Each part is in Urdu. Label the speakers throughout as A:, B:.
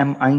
A: MI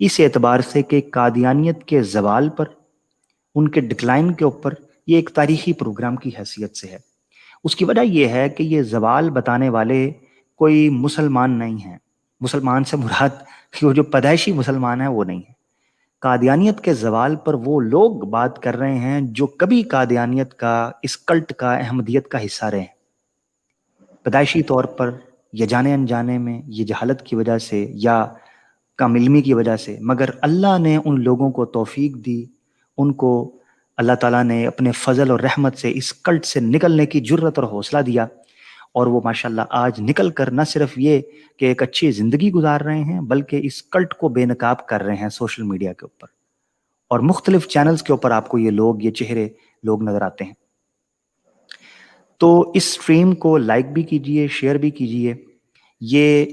A: اس اعتبار سے کہ قادیانیت کے زوال پر، ان کے ڈکلائن کے اوپر یہ ایک تاریخی پروگرام کی حیثیت سے ہے۔ اس کی وجہ یہ ہے کہ یہ زوال بتانے والے کوئی مسلمان نہیں ہیں، مسلمان سے مراد وہ جو پیدائشی مسلمان ہیں وہ نہیں ہیں۔ قادیانیت کے زوال پر وہ لوگ بات کر رہے ہیں جو کبھی قادیانیت کا، اس کلٹ کا، احمدیت کا حصہ رہے ہیں، پیدائشی طور پر یا جانے انجانے میں، یہ جہالت کی وجہ سے یا کم علمی کی وجہ سے، مگر اللہ نے ان لوگوں کو توفیق دی، ان کو اللہ تعالیٰ نے اپنے فضل اور رحمت سے اس کلٹ سے نکلنے کی جرت اور حوصلہ دیا، اور وہ ماشاءاللہ آج نکل کر نہ صرف یہ کہ ایک اچھی زندگی گزار رہے ہیں، بلکہ اس کلٹ کو بے نقاب کر رہے ہیں سوشل میڈیا کے اوپر، اور مختلف چینلز کے اوپر آپ کو یہ لوگ، یہ چہرے لوگ نظر آتے ہیں۔ تو اس سٹریم کو لائک بھی کیجئے، شیئر بھی کیجئے۔ یہ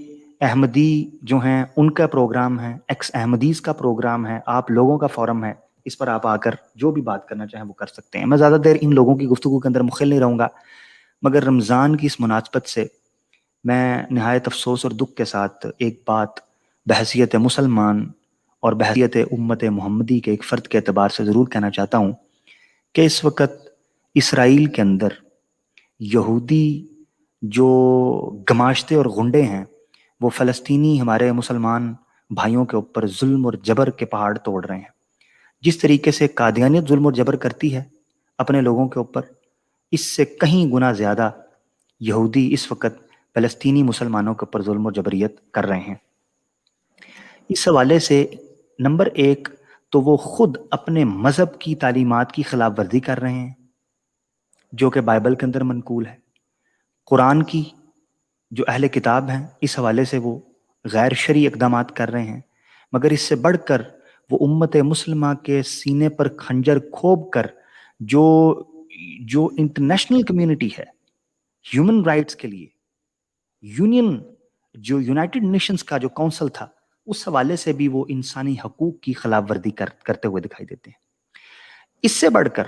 A: احمدی جو ہیں ان کا پروگرام ہے، ایکس احمدیز کا پروگرام ہے، آپ لوگوں کا فورم ہے، اس پر آپ آ کر جو بھی بات کرنا چاہیں وہ کر سکتے ہیں۔ میں زیادہ دیر ان لوگوں کی گفتگو کے اندر مخل نہیں رہوں گا، مگر رمضان کی اس مناسبت سے میں نہایت افسوس اور دکھ کے ساتھ ایک بات بحیثیت مسلمان اور بحیثیت امت محمدی کے ایک فرد کے اعتبار سے ضرور کہنا چاہتا ہوں کہ اس وقت اسرائیل کے اندر یہودی جو گماشتے اور غنڈے ہیں، وہ فلسطینی ہمارے مسلمان بھائیوں کے اوپر ظلم اور جبر کے پہاڑ توڑ رہے ہیں۔ جس طریقے سے قادیانیت ظلم اور جبر کرتی ہے اپنے لوگوں کے اوپر، اس سے کہیں گنا زیادہ یہودی اس وقت فلسطینی مسلمانوں کے اوپر ظلم اور جبریت کر رہے ہیں۔ اس حوالے سے نمبر ایک تو وہ خود اپنے مذہب کی تعلیمات کی خلاف ورزی کر رہے ہیں، جو کہ بائبل کے اندر منقول ہے، قرآن کی جو اہل کتاب ہیں اس حوالے سے وہ غیر شرعی اقدامات کر رہے ہیں، مگر اس سے بڑھ کر وہ امت مسلمہ کے سینے پر خنجر کھوب کر جو انٹرنیشنل کمیونٹی ہے ہیومن رائٹس کے لیے، یونین جو یونائٹڈ نیشنز کا جو کونسل تھا، اس حوالے سے بھی وہ انسانی حقوق کی خلاف ورزی کرتے ہوئے دکھائی دیتے ہیں۔ اس سے بڑھ کر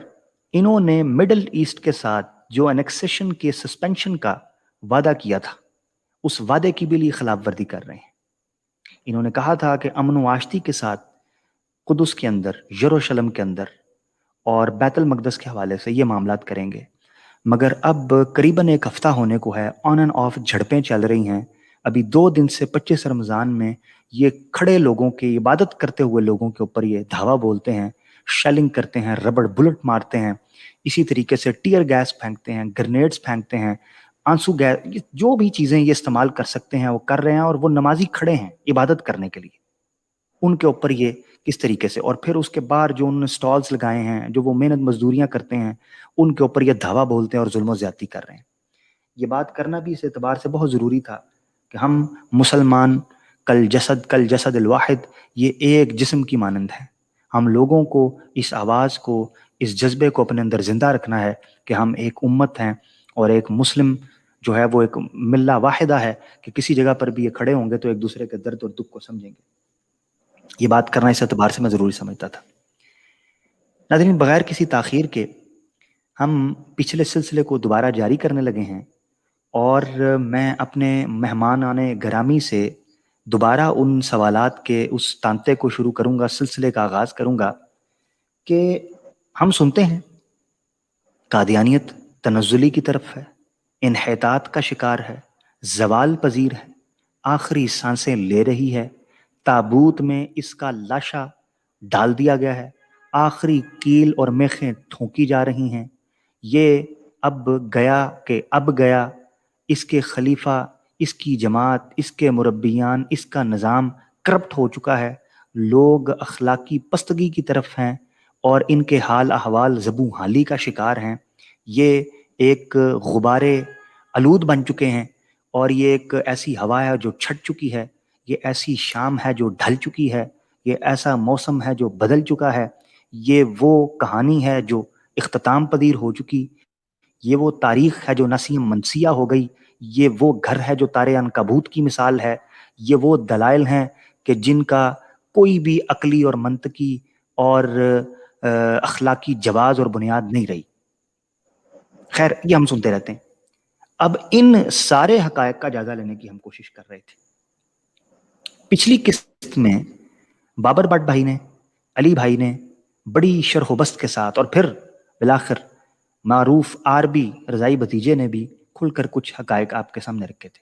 A: انہوں نے مڈل ایسٹ کے ساتھ جو انیکسیشن کے سسپینشن کا وعدہ کیا تھا، اس وعدے کی بھی خلاف ورزی کر رہے ہیں۔ انہوں نے کہا تھا کہ امن و آشتی کے ساتھ قدس کے اندر، یروشلم کے اندر اور بیت المقدس کے حوالے سے یہ معاملات کریں گے، مگر اب قریباً ایک ہفتہ ہونے کو ہے، آن اینڈ آف جھڑپیں چل رہی ہیں۔ ابھی 2 دن سے 25 رمضان میں یہ کھڑے لوگوں کے، عبادت کرتے ہوئے لوگوں کے اوپر یہ دھاوا بولتے ہیں، شیلنگ کرتے ہیں، ربڑ بلٹ مارتے ہیں، اسی طریقے سے ٹیئر گیس پھینکتے ہیں، گرنیڈز پھینکتے ہیں، آنسو گیس، جو بھی چیزیں یہ استعمال کر سکتے ہیں وہ کر رہے ہیں، اور وہ نمازی کھڑے ہیں عبادت کرنے کے لیے، ان کے اوپر یہ کس طریقے سے، اور پھر اس کے بعد جو انہوں نے سٹالز لگائے ہیں، جو وہ محنت مزدوریاں کرتے ہیں، ان کے اوپر یہ دھاوا بولتے ہیں اور ظلم و زیادتی کر رہے ہیں۔ یہ بات کرنا بھی اس اعتبار سے بہت ضروری تھا کہ ہم مسلمان کل جسد الواحد، یہ ایک جسم کی مانند ہے۔ ہم لوگوں کو اس آواز کو، اس جذبے کو اپنے اندر زندہ رکھنا ہے کہ ہم ایک امت ہیں، اور ایک مسلم جو ہے وہ ایک ملہ واحدہ ہے، کہ کسی جگہ پر بھی یہ کھڑے ہوں گے تو ایک دوسرے کے درد اور دکھ کو سمجھیں گے۔ یہ بات کرنا اس اعتبار سے میں ضروری سمجھتا تھا۔ ناظرین، بغیر کسی تاخیر کے ہم پچھلے سلسلے کو دوبارہ جاری کرنے لگے ہیں، اور میں اپنے مہمانان گرامی سے دوبارہ ان سوالات کے اس تانتے کو شروع کروں گا، سلسلے کا آغاز کروں گا کہ ہم سنتے ہیں قادیانیت تنزلی کی طرف ہے، انحطاط کا شکار ہے، زوال پذیر ہے، آخری سانسیں لے رہی ہے، تابوت میں اس کا لاشا ڈال دیا گیا ہے، آخری کیل اور میخیں تھونکی جا رہی ہیں، یہ اب گیا کہ اب گیا، اس کے خلیفہ، اس کی جماعت، اس کے مربیان، اس کا نظام کرپٹ ہو چکا ہے، لوگ اخلاقی پستگی کی طرف ہیں، اور ان کے حال احوال زبوں حالی کا شکار ہیں، یہ ایک غبارے آلود بن چکے ہیں، اور یہ ایک ایسی ہوا ہے جو چھٹ چکی ہے، یہ ایسی شام ہے جو ڈھل چکی ہے، یہ ایسا موسم ہے جو بدل چکا ہے، یہ وہ کہانی ہے جو اختتام پذیر ہو چکی، یہ وہ تاریخ ہے جو نسیم منسیہ ہو گئی، یہ وہ گھر ہے جو تارے عنکبوت کی مثال ہے، یہ وہ دلائل ہیں کہ جن کا کوئی بھی عقلی اور منطقی اور اخلاقی جواز اور بنیاد نہیں رہی۔ خیر، یہ ہم سنتے رہتے ہیں۔ اب ان سارے حقائق کا جائزہ لینے کی ہم کوشش کر رہے تھے۔ پچھلی قسط میں بابر بٹ بھائی نے، علی بھائی نے بڑی شرح و بست کے ساتھ، اور پھر بالآخر معروف عربی رضائی بھتیجے نے بھی کھل کر کچھ حقائق آپ کے سامنے رکھے تھے۔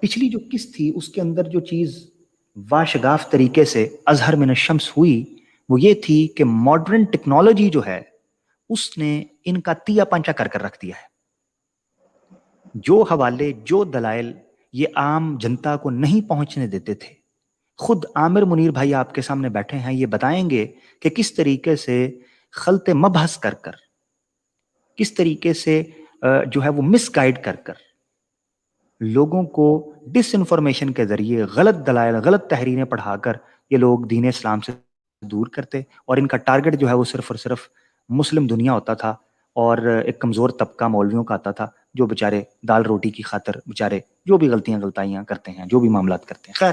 A: پچھلی جو قسط تھی اس کے اندر جو چیز واشگاف طریقے سے اظہر من الشمس ہوئی وہ یہ تھی کہ ماڈرن ٹیکنالوجی جو ہے اس نے ان کا تیا پنچا کر کر رکھ دیا ہے۔ جو حوالے، جو دلائل یہ عام جنتا کو نہیں پہنچنے دیتے تھے، خود عامر منیر بھائی آپ کے سامنے بیٹھے ہیں، یہ بتائیں گے کہ کس طریقے سے خلط مبحث کر کر، کس طریقے سے جو ہے وہ مس گائیڈ کر کر لوگوں کو ڈس انفارمیشن کے ذریعے غلط دلائل، غلط تحریریں پڑھا کر یہ لوگ دین اسلام سے دور کرتے، اور ان کا ٹارگٹ جو ہے وہ صرف اور صرف مسلم دنیا ہوتا تھا، اور ایک کمزور طبقہ مولویوں کا آتا تھا جو بیچارے دال روٹی کی خاطر بیچارے جو بھی غلطیاں کرتے ہیں، جو بھی معاملات کرتے ہیں۔ خیر،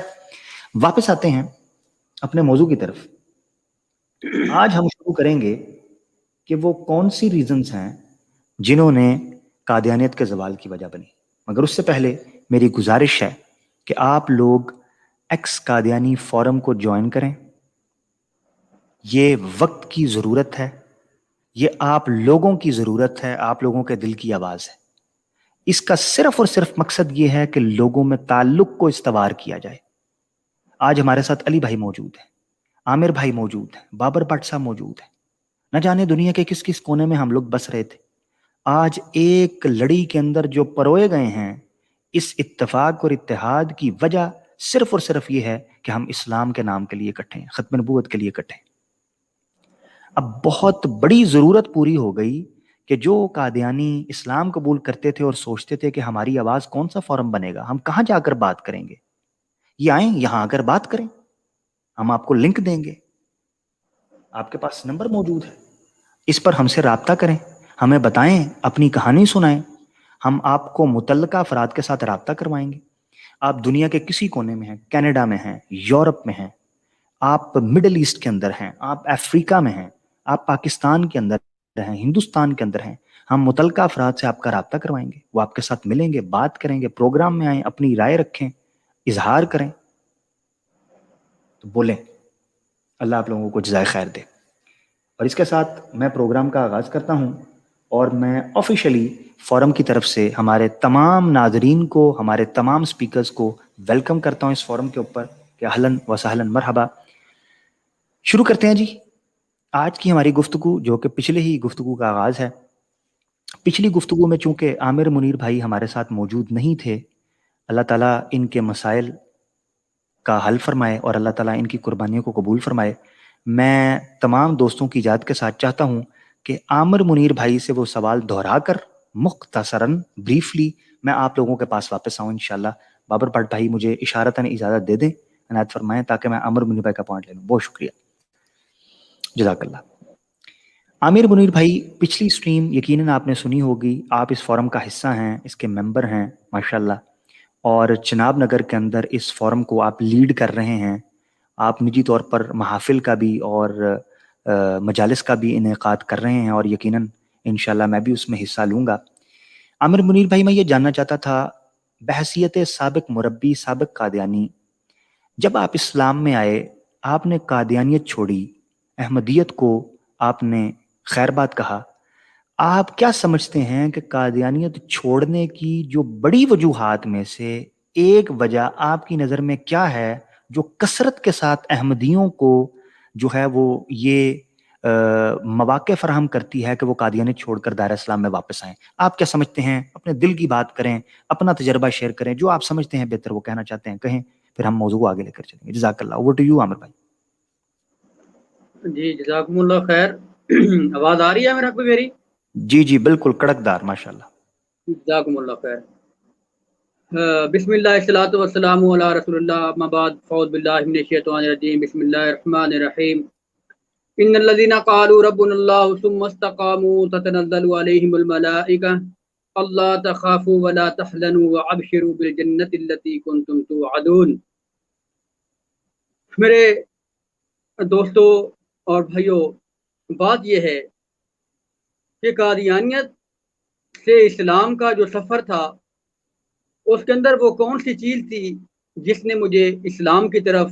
A: واپس آتے ہیں اپنے موضوع کی طرف۔ آج ہم شروع کریں گے کہ وہ کون سی ریزنز ہیں جنہوں نے قادیانیت کے زوال کی وجہ بنی، مگر اس سے پہلے میری گزارش ہے کہ آپ لوگ ایکس قادیانی فورم کو جوائن کریں۔ یہ وقت کی ضرورت ہے، یہ آپ لوگوں کی ضرورت ہے، آپ لوگوں کے دل کی آواز ہے۔ اس کا صرف اور صرف مقصد یہ ہے کہ لوگوں میں تعلق کو استوار کیا جائے۔ آج ہمارے ساتھ علی بھائی موجود ہیں، عامر بھائی موجود ہیں، بابر بٹ صاحب موجود ہیں، نہ جانے دنیا کے کس کس کونے میں ہم لوگ بس رہے تھے۔ آج ایک لڑی کے اندر جو پروئے گئے ہیں، اس اتفاق اور اتحاد کی وجہ صرف اور صرف یہ ہے کہ ہم اسلام کے نام کے لیے اکٹھے ہیں، ختم نبوت کے لیے اکٹھے ہیں۔ اب بہت بڑی ضرورت پوری ہو گئی کہ جو قادیانی اسلام قبول کرتے تھے اور سوچتے تھے کہ ہماری آواز کون سا فورم بنے گا، ہم کہاں جا کر بات کریں گے، یہ آئیں یہاں آ کر بات کریں، ہم آپ کو لنک دیں گے، آپ کے پاس نمبر موجود ہے، اس پر ہم سے رابطہ کریں، ہمیں بتائیں، اپنی کہانی سنائیں، ہم آپ کو متعلقہ افراد کے ساتھ رابطہ کروائیں گے۔ آپ دنیا کے کسی کونے میں ہیں، کینیڈا میں ہیں، یورپ میں ہیں، آپ مڈل ایسٹ کے اندر ہیں، آپ افریقہ میں ہیں، آپ پاکستان کے اندر ہیں، ہندوستان کے اندر ہیں، ہم متعلقہ افراد سے آپ کا رابطہ کروائیں گے، وہ آپ کے ساتھ ملیں گے، بات کریں گے، پروگرام میں آئیں، اپنی رائے رکھیں، اظہار کریں، تو بولیں۔ اللہ آپ لوگوں کو جزائے خیر دے۔ اور اس کے ساتھ میں پروگرام کا آغاز کرتا ہوں، اور میں آفیشلی فورم کی طرف سے ہمارے تمام ناظرین کو، ہمارے تمام سپیکرز کو ویلکم کرتا ہوں اس فورم کے اوپر کہ اہلاً و سہلاً مرحبا۔ شروع کرتے ہیں جی آج کی ہماری گفتگو، جو کہ پچھلے ہی گفتگو کا آغاز ہے۔ پچھلی گفتگو میں چونکہ عامر منیر بھائی ہمارے ساتھ موجود نہیں تھے، اللہ تعالیٰ ان کے مسائل کا حل فرمائے اور اللہ تعالیٰ ان کی قربانیوں کو قبول فرمائے۔ میں تمام دوستوں کی اجازت کے ساتھ چاہتا ہوں کہ عامر منیر بھائی سے وہ سوال دہرا کر مختصراً بریفلی میں آپ لوگوں کے پاس واپس آؤں انشاءاللہ۔ بابر بٹ بھائی مجھے اشارتاً اجازت دے دیں، عنایت فرمائیں، تاکہ میں عامر منیر بھائی کا پوائنٹ لے لوں۔ بہت شکریہ، جزاک اللہ۔ عامر منیر بھائی، پچھلی سٹریم یقیناً آپ نے سنی ہوگی، آپ اس فورم کا حصہ ہیں، اس کے ممبر ہیں ماشاءاللہ، اور چناب نگر کے اندر اس فورم کو آپ لیڈ کر رہے ہیں۔ آپ نجی طور پر محافل کا بھی اور مجالس کا بھی انعقاد کر رہے ہیں، اور یقیناً انشاءاللہ میں بھی اس میں حصہ لوں گا۔ عامر منیر بھائی، میں یہ جاننا چاہتا تھا بحیثیت سابق مربی، سابق قادیانی، جب آپ اسلام میں آئے، آپ نے قادیانیت چھوڑی، احمدیت کو آپ نے خیر بات کہا، آپ کیا سمجھتے ہیں کہ قادیانیت چھوڑنے کی جو بڑی وجوہات میں سے ایک وجہ آپ کی نظر میں کیا ہے جو کثرت کے ساتھ احمدیوں کو جو ہے وہ یہ مواقع فراہم کرتی ہے کہ وہ قادیانیت چھوڑ کر دائرہ اسلام میں واپس آئیں؟ آپ کیا سمجھتے ہیں؟ اپنے دل کی بات کریں، اپنا تجربہ شیئر کریں، جو آپ سمجھتے ہیں بہتر وہ کہنا چاہتے ہیں کہیں، پھر ہم موضوع آگے لے کر چلیں گے۔ جزاک اللہ، اوور ٹو یو عامر بھائی۔
B: جی جزاکم اللہ خیر۔ آواز آ رہی ہے میرا کوئی میری؟
A: جی جی بالکل کڑکدار، ماشاءاللہ۔
B: جزاکم اللہ خیر۔ بسم اللہ الصلاۃ والسلام علی رسول اللہ، اما بعد فاعوذ باللہ من الشیطان الرجیم، بسم اللہ الرحمن الرحیم۔ ان الذين قالوا ربنا الله ثم استقاموا تتنزل عليهم الملائکہ الا تخافوا ولا تحزنوا وابشروا بالجنة التي كنتم توعدون۔ میرے دوستو اور بھائیوں، بات یہ ہے کہ قادیانیت سے اسلام کا جو سفر تھا، اس کے اندر وہ کون سی چیز تھی جس نے مجھے اسلام کی طرف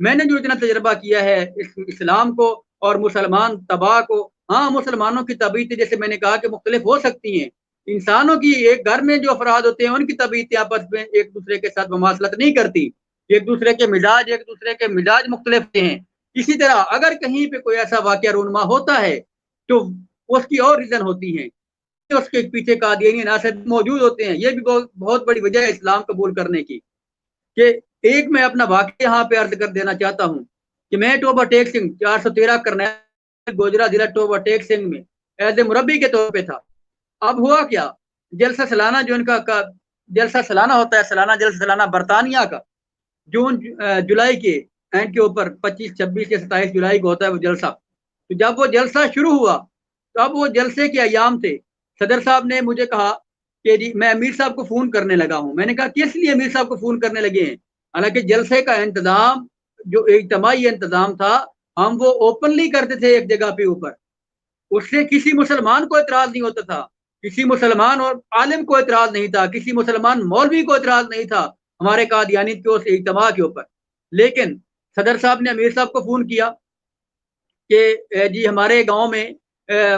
B: میں نے جو اتنا تجربہ کیا ہے اسلام کو اور مسلمان تباہ کو، ہاں مسلمانوں کی طبیعتیں جیسے میں نے کہا کہ مختلف ہو سکتی ہیں، انسانوں کی ایک گھر میں جو افراد ہوتے ہیں ان کی طبیعتیں آپس میں ایک دوسرے کے ساتھ مماثلت نہیں کرتی، ایک دوسرے کے مزاج مختلف ہیں۔ اسی طرح اگر کہیں پہ کوئی ایسا واقعہ رونما ہوتا ہے تو اس کی اور ریزن ہوتی ہیں، اس کے پیچھے قادیانی عناصر موجود ہوتے ہیں۔ یہ بھی بہت بڑی وجہ ہے اسلام قبول کرنے کی۔ کہ ایک میں اپنا واقعہ یہاں پہ عرض کر دینا چاہتا ہوں کہ میں ٹوبہ ٹیک سنگھ 413 کرنیل گوجرا ضلع ٹوبہ ٹیک سنگھ میں ایز اے مربی کے طور پہ تھا۔ اب ہوا کیا، جلسہ سالانہ جو ان کا جلسہ سالانہ ہوتا ہے، جلسہ سالانہ برطانیہ کا جون جولائی کے اینڈ کے اوپر 25 26 یا 27 جولائی کو ہوتا ہے وہ جلسہ۔ تو جب وہ جلسہ شروع ہوا تو اب وہ جلسے کے ایام تھے، صدر صاحب نے مجھے کہا کہ جی میں امیر صاحب کو فون کرنے لگا ہوں۔ میں نے کہا کس لیے امیر صاحب کو فون کرنے لگے ہیں؟ حالانکہ جلسے کا انتظام جو اجتماعی انتظام تھا ہم وہ اوپنلی کرتے تھے ایک جگہ پہ اوپر، اس سے کسی مسلمان کو اعتراض نہیں ہوتا تھا، کسی مسلمان اور عالم کو اعتراض نہیں تھا، کسی مسلمان مولوی کو اعتراض نہیں تھا ہمارے قادیانیت کے اس اجتماع کے اوپر۔ لیکن صدر صاحب نے امیر صاحب کو فون کیا کہ جی ہمارے گاؤں میں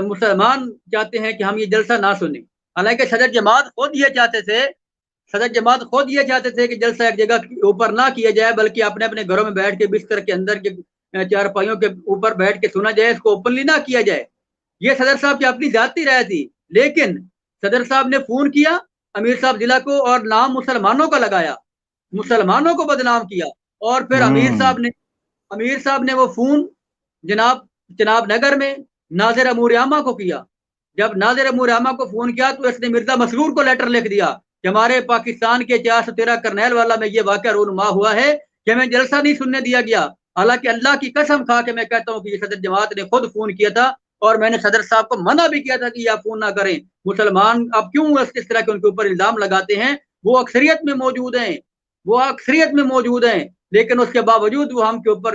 B: مسلمان چاہتے ہیں کہ ہم یہ جلسہ نہ سنیں، حالانکہ صدر جماعت خود یہ چاہتے تھے کہ جلسہ ایک جگہ اوپر نہ کیا جائے بلکہ اپنے اپنے گھروں میں بیٹھ کے بستر کے اندر کے چارپائیوں کے اوپر بیٹھ کے سنا جائے، اس کو اوپنلی نہ کیا جائے۔ یہ صدر صاحب کی اپنی ذاتی رائے تھی، لیکن صدر صاحب نے فون کیا امیر صاحب ضلع کو اور نام مسلمانوں کا لگایا، مسلمانوں کو بدنام کیا، اور پھر امیر صاحب نے وہ فون جناب نگر میں ناظر امور عامہ کو کیا۔ جب ناظر امور عامہ کو فون کیا تو اس نے مرزا مسرور کو لیٹر لکھ دیا کہ ہمارے پاکستان کے 413 کرنیل والا میں یہ واقعہ رونما ہوا ہے کہ ہمیں جلسہ نہیں سننے دیا گیا۔ حالانکہ اللہ کی قسم کھا کے میں کہتا ہوں کہ یہ صدر جماعت نے خود فون کیا تھا اور میں نے صدر صاحب کو منع بھی کیا تھا کہ یہ آپ فون نہ کریں۔ مسلمان اب کیوں اس طرح کے ان کے اوپر الزام لگاتے ہیں؟ وہ اکثریت میں موجود ہیں، لیکن اس کے باوجود وہ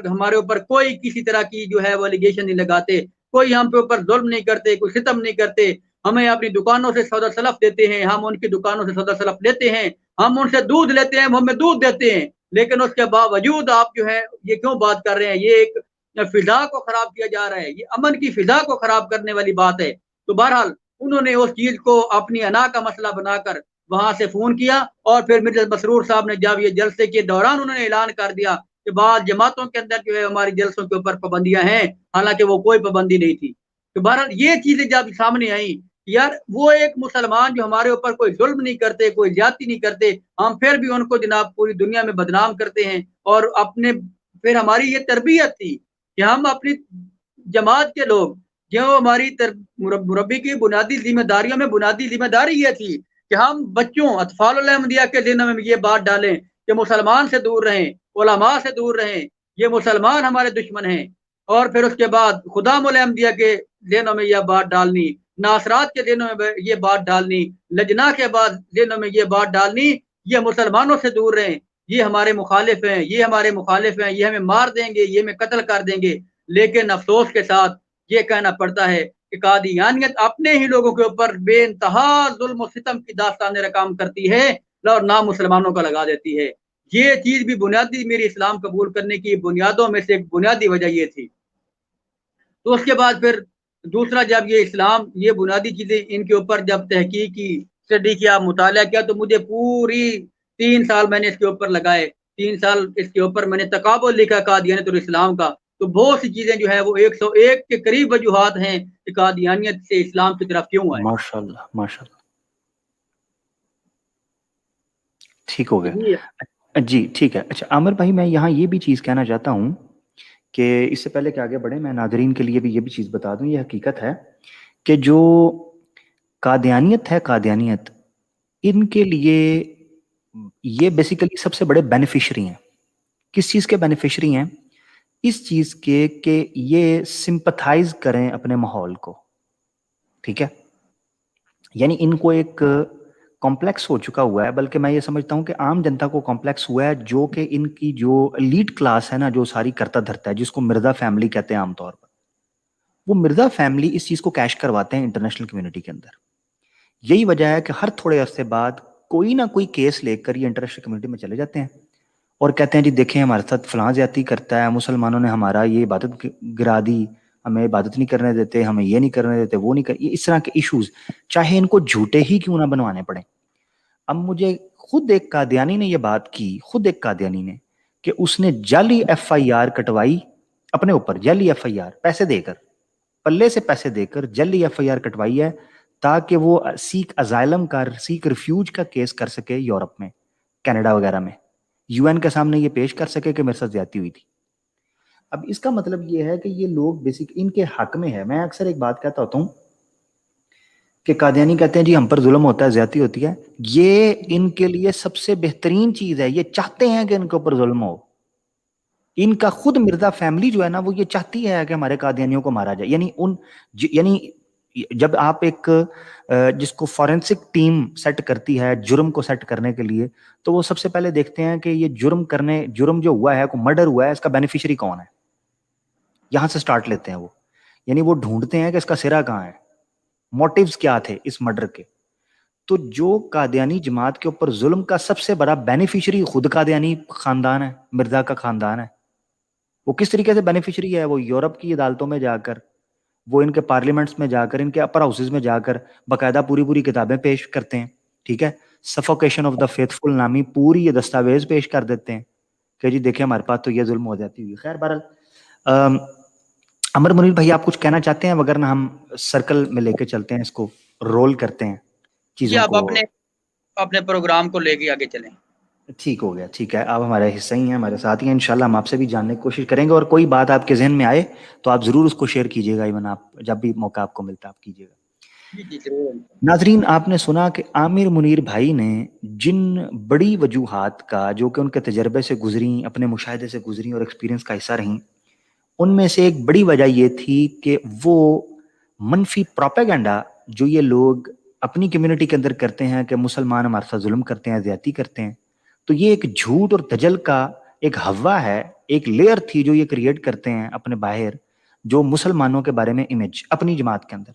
B: ہمارے اوپر کوئی کسی طرح کی جو ہے وہ الیگیشن نہیں لگاتے، کوئی ہم پہ اوپر ظلم نہیں کرتے، کوئی ستم نہیں کرتے۔ ہمیں اپنی دکانوں سے سودا سلف دیتے ہیں، ہم ان کی دکانوں سے سودا سلف لیتے ہیں، ہم ان سے دودھ لیتے ہیں، وہ ہمیں دودھ دیتے ہیں، لیکن اس کے باوجود آپ جو ہے یہ کیوں بات کر رہے ہیں؟ یہ ایک فضا کو خراب کیا جا رہا ہے، یہ امن کی فضا کو خراب کرنے والی بات ہے۔ تو بہرحال انہوں نے اس چیز کو اپنی انا کا مسئلہ بنا کر وہاں سے فون کیا، اور پھر مرزا مسرور صاحب نے جب یہ جلسے کے دوران انہوں نے اعلان کر دیا کہ بعض جماعتوں کے اندر جو ہے ہماری جلسوں کے اوپر پابندیاں ہیں، حالانکہ وہ کوئی پابندی نہیں تھی۔ تو بہرحال یہ چیزیں جب سامنے آئیں، یار وہ ایک مسلمان جو ہمارے اوپر کوئی ظلم نہیں کرتے، کوئی زیادتی نہیں کرتے، ہم پھر بھی ان کو جناب پوری دنیا میں بدنام کرتے ہیں۔ اور پھر ہماری یہ تربیت تھی کہ ہم اپنی جماعت کے لوگ جو ہماری مربی کی بنیادی ذمہ داریوں میں بنیادی ذمہ داری یہ تھی کہ ہم بچوں اطفال الاحمدیہ کے ذہنوں میں یہ بات ڈالیں کہ مسلمان سے دور رہیں، علماء سے دور رہیں، یہ مسلمان ہمارے دشمن ہیں۔ اور پھر اس کے بعد خدام الاحمدیہ کے ذہنوں میں یہ بات ڈالنی، ناصرات کے ذہنوں میں یہ بات ڈالنی، لجنا کے بعد ذہنوں میں یہ بات ڈالنی، یہ مسلمانوں سے دور رہیں، یہ ہمارے مخالف ہیں، یہ ہمیں مار دیں گے، یہ ہمیں قتل کر دیں گے۔ لیکن افسوس کے ساتھ یہ کہنا پڑتا ہے کہ قادیانیت اپنے ہی لوگوں کے اوپر بے انتہا ظلم و ستم کی داستانیں رقم کرتی ہے اور نام مسلمانوں کا لگا دیتی ہے۔ یہ چیز بھی بنیادی میری اسلام قبول کرنے کی بنیادوں میں سے ایک بنیادی وجہ یہ تھی۔ تو اس کے بعد پھر دوسرا جب یہ اسلام یہ بنیادی چیزیں ان کے اوپر جب تحقیق کی، اسٹڈی کیا، مطالعہ کیا، تو مجھے پوری 3 سال میں نے اس کے اوپر لگائے، 3 سال اس کے اوپر میں نے تقابل لکھا قادیانیت اور اسلام کا۔ تو بہت سی چیزیں جو ہے وہ 101 کے قریب وجوہات ہیں کہ قادیانیت سے اسلام کی طرف کیوں آئے۔
A: ماشاءاللہ ماشاءاللہ، ٹھیک ہو گیا جی، ٹھیک ہے۔ اچھا عامر بھائی، میں یہاں یہ بھی چیز کہنا چاہتا ہوں کہ اس سے پہلے کہ آگے بڑھیں، میں ناظرین کے لیے بھی یہ بھی چیز بتا دوں، یہ حقیقت ہے کہ جو قادیانیت ہے، قادیانیت ان کے لیے یہ بیسیکلی سب سے بڑے بینیفیشری ہیں۔ کس چیز کے بینیفیشری ہیں؟ اس چیز کے کہ یہ سمپتھائز کریں اپنے ماحول کو، ٹھیک ہے؟ یعنی ان کو ایک کمپلیکس ہو چکا ہوا ہے، بلکہ میں یہ سمجھتا ہوں کہ عام جنتا کو کمپلیکس ہوا ہے، جو کہ ان کی جو لیڈ کلاس ہے نا، جو ساری کرتا دھرتا ہے، جس کو مرزا فیملی کہتے ہیں عام طور پر، وہ مرزا فیملی اس چیز کو کیش کرواتے ہیں انٹرنیشنل کمیونٹی کے اندر۔ یہی وجہ ہے کہ ہر تھوڑے عرصے بعد کوئی نہ کوئی کیس لے کر یہ انٹرنیشنل کمیونٹی میں چلے جاتے ہیں اور کہتے ہیں جی دیکھیں ہمارے ساتھ فلاں زیادتی کرتا ہے، مسلمانوں نے ہمارا یہ عبادت گرا دی، ہمیں عبادت نہیں کرنے دیتے، ہمیں یہ نہیں کرنے دیتے، وہ نہیں یہ اس طرح کے ایشوز، چاہے ان کو جھوٹے ہی کیوں نہ بنوانے پڑیں. اب مجھے خود ایک قادیانی نے یہ بات کی، خود ایک قادیانی نے، کہ اس نے جعلی ایف آئی آر کٹوائی اپنے اوپر، جعلی ایف آئی آر پیسے دے کر، پلے سے پیسے دے کر جعلی ایف آئی آر کٹوائی ہے تاکہ وہ سیک ازائلم کا، سیک ریفیوج کا کیس کر سکے یورپ میں، کینیڈا وغیرہ میں، یو این کے سامنے یہ پیش کر سکے کہ میرے ساتھ زیادتی ہوئی تھی. اب اس کا مطلب یہ ہے کہ یہ لوگ بیسک ان کے حق میں ہے. میں اکثر ایک بات کہتا ہوتا ہوں کہ قادیانی کہتے ہیں جی ہم پر ظلم ہوتا ہے، زیادتی ہوتی ہے، یہ ان کے لیے سب سے بہترین چیز ہے. یہ چاہتے ہیں کہ ان کے اوپر ظلم ہو. ان کا خود مرزا فیملی جو ہے نا وہ یہ چاہتی ہے کہ ہمارے قادیانیوں کو مارا جائے. یعنی جب آپ ایک جس کو فورینسک ٹیم سیٹ کرتی ہے جرم کو سیٹ کرنے کے لیے، تو وہ سب سے پہلے دیکھتے ہیں کہ یہ جرم جو ہوا ہے، کوئی مرڈر ہوا ہے، اس کا بینیفیشری کون ہے. یہاں سے سٹارٹ لیتے ہیں وہ، یعنی وہ ڈھونڈتے ہیں کہ اس کا سرا کہاں ہے، موٹیوز کیا تھے اس مرڈر کے. تو جو قادیانی جماعت کے اوپر ظلم کا سب سے بڑا بینیفیشری خود قادیانی خاندان ہے، مرزا کا خاندان ہے. وہ کس طریقے سے بینیفیشری ہے؟ وہ یورپ کی عدالتوں میں جا کر، وہ ان کے پارلیمنٹس میں جا کر، ان کے اپر ہاؤسز میں جا کر باقاعدہ پوری کتابیں پیش کرتے ہیں. ٹھیک ہے، سفوکیشن آف دا فیتھفل نامی پوری یہ دستاویز پیش کر دیتے ہیں کہ جی دیکھیں ہمارے پاس تو یہ ظلم ہو جاتی ہوئی. خیر بہرحال عمر منیر بھائی آپ کچھ کہنا چاہتے ہیں؟ وگرنہ ہم سرکل میں لے کے چلتے ہیں، اس کو رول کرتے ہیں چیزوں کو.
B: اپنے پروگرام کو لے کے آگے چلیں.
A: ٹھیک ہو گیا، ٹھیک ہے. آپ ہمارے حصہ ہی ہیں، ہمارے ساتھ ہی ہیں. انشاءاللہ ہم آپ سے بھی جاننے کی کوشش کریں گے، اور کوئی بات آپ کے ذہن میں آئے تو آپ ضرور اس کو شیئر کیجیے گا. ایون آپ جب بھی موقع آپ کو ملتا آپ کیجیے گا. ناظرین، آپ نے سنا کہ عامر منیر بھائی نے جن بڑی وجوہات کا جو کہ ان کے تجربے سے گزری، اپنے مشاہدے سے گزری اور ایکسپیرینس کا حصہ رہیں، ان میں سے ایک بڑی وجہ یہ تھی کہ وہ منفی پروپیگنڈا جو یہ لوگ اپنی کمیونٹی کے اندر کرتے ہیں کہ مسلمان ہمارے ساتھ ظلم کرتے ہیں، زیادتی کرتے ہیں، تو یہ ایک جھوٹ اور دجل کا ایک ہوا ہے، ایک لیئر تھی جو یہ کریٹ کرتے ہیں اپنے باہر، جو مسلمانوں کے بارے میں امیج اپنی جماعت کے اندر.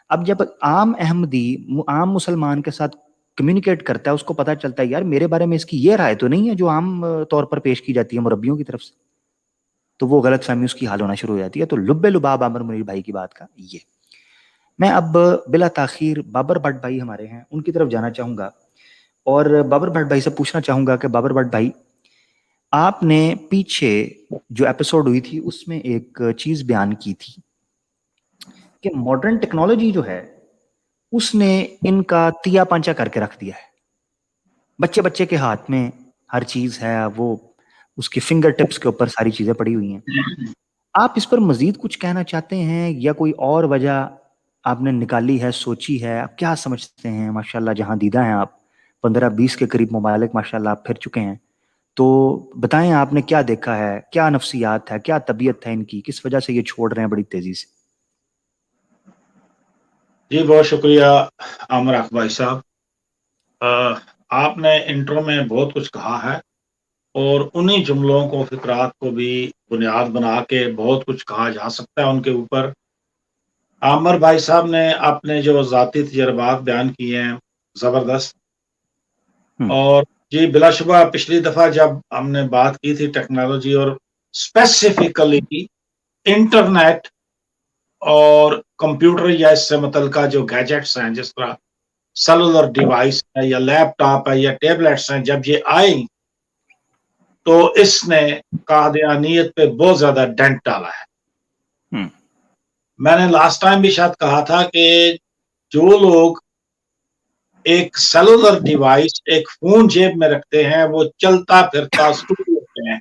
A: اب جب عام احمدی عام مسلمان کے ساتھ کمیونیکیٹ کرتا ہے، اس کو پتہ چلتا ہے یار میرے بارے میں اس کی یہ رائے تو نہیں ہے جو عام طور پر پیش کی جاتی ہے مربیوں کی طرف سے، تو وہ غلط فہمی اس کی حال ہونا شروع ہو جاتی ہے. تو لب لباب عامر منیر بھائی کی بات کا یہ. میں اب بلا تاخیر بابر بھٹ بھائی ہمارے ہیں ان کی طرف جانا چاہوں گا، اور بابر بھٹ بھائی سے پوچھنا چاہوں گا کہ بابر بھٹ بھائی، آپ نے پیچھے جو ایپیسوڈ ہوئی تھی اس میں ایک چیز بیان کی تھی کہ ماڈرن ٹیکنالوجی جو ہے اس نے ان کا تیا پانچا کر کے رکھ دیا ہے. بچے کے ہاتھ میں ہر چیز ہے، وہ اس کی فنگر ٹپس کے اوپر ساری چیزیں پڑی ہوئی ہیں. آپ اس پر مزید کچھ کہنا چاہتے ہیں یا کوئی اور وجہ آپ نے نکالی ہے، سوچی ہے؟ آپ کیا سمجھتے ہیں؟ ماشاءاللہ جہاں دیدہ ہیں آپ، 15-20 کے قریب ممالک ماشاءاللہ آپ پھر چکے ہیں، تو بتائیں آپ نے کیا دیکھا ہے، کیا نفسیات ہے، کیا طبیعت ہے ان کی، کس وجہ سے یہ چھوڑ رہے ہیں بڑی تیزی سے؟
C: جی بہت شکریہ عامر بھائی صاحب. آپ نے انٹرو میں بہت کچھ کہا ہے، اور انہی جملوں کو، فکرات کو بھی بنیاد بنا کے بہت کچھ کہا جا سکتا ہے ان کے اوپر. عامر بھائی صاحب نے اپنے جو ذاتی تجربات بیان کیے ہیں زبردست. اور جی بلا شبہ پچھلی دفعہ جب ہم نے بات کی تھی ٹیکنالوجی اور اسپیسیفکلی انٹرنیٹ اور کمپیوٹر یا اس سے متعلقہ جو گیجٹس ہیں، جس طرح سیلولر ڈیوائس ہے یا لیپ ٹاپ ہے یا ٹیبلیٹس ہیں، جب یہ آئیں تو اس نے قادیانیت پہ بہت زیادہ ڈینٹ ڈالا ہے. میں نے لاسٹ ٹائم بھی شاید کہا تھا کہ جو لوگ ایک سیلولر ڈیوائس، ایک فون جیب میں رکھتے ہیں، وہ چلتا پھرتا اسٹوڈیو ہوتے ہیں،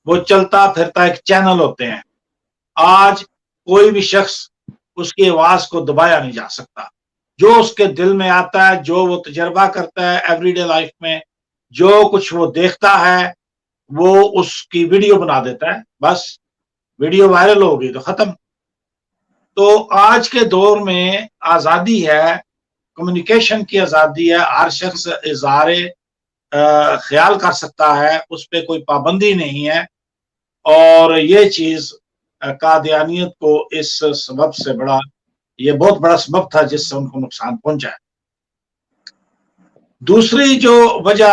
C: وہ چلتا پھرتا ایک چینل ہوتے ہیں. آج کوئی بھی شخص اس کی آواز کو دبایا نہیں جا سکتا. جو اس کے دل میں آتا ہے، جو وہ تجربہ کرتا ہے ایوری ڈے لائف میں، جو کچھ وہ دیکھتا ہے، وہ اس کی ویڈیو بنا دیتا ہے. بس ویڈیو وائرل ہوگی تو ختم. تو آج کے دور میں آزادی ہے، کمیونیکیشن کی آزادی ہے، ہر شخص اظہار خیال کر سکتا ہے، اس پہ کوئی پابندی نہیں ہے. اور یہ چیز قادیانیت کو اس سبب سے یہ بہت بڑا سبب تھا جس سے ان کو نقصان پہنچا ہے. دوسری جو وجہ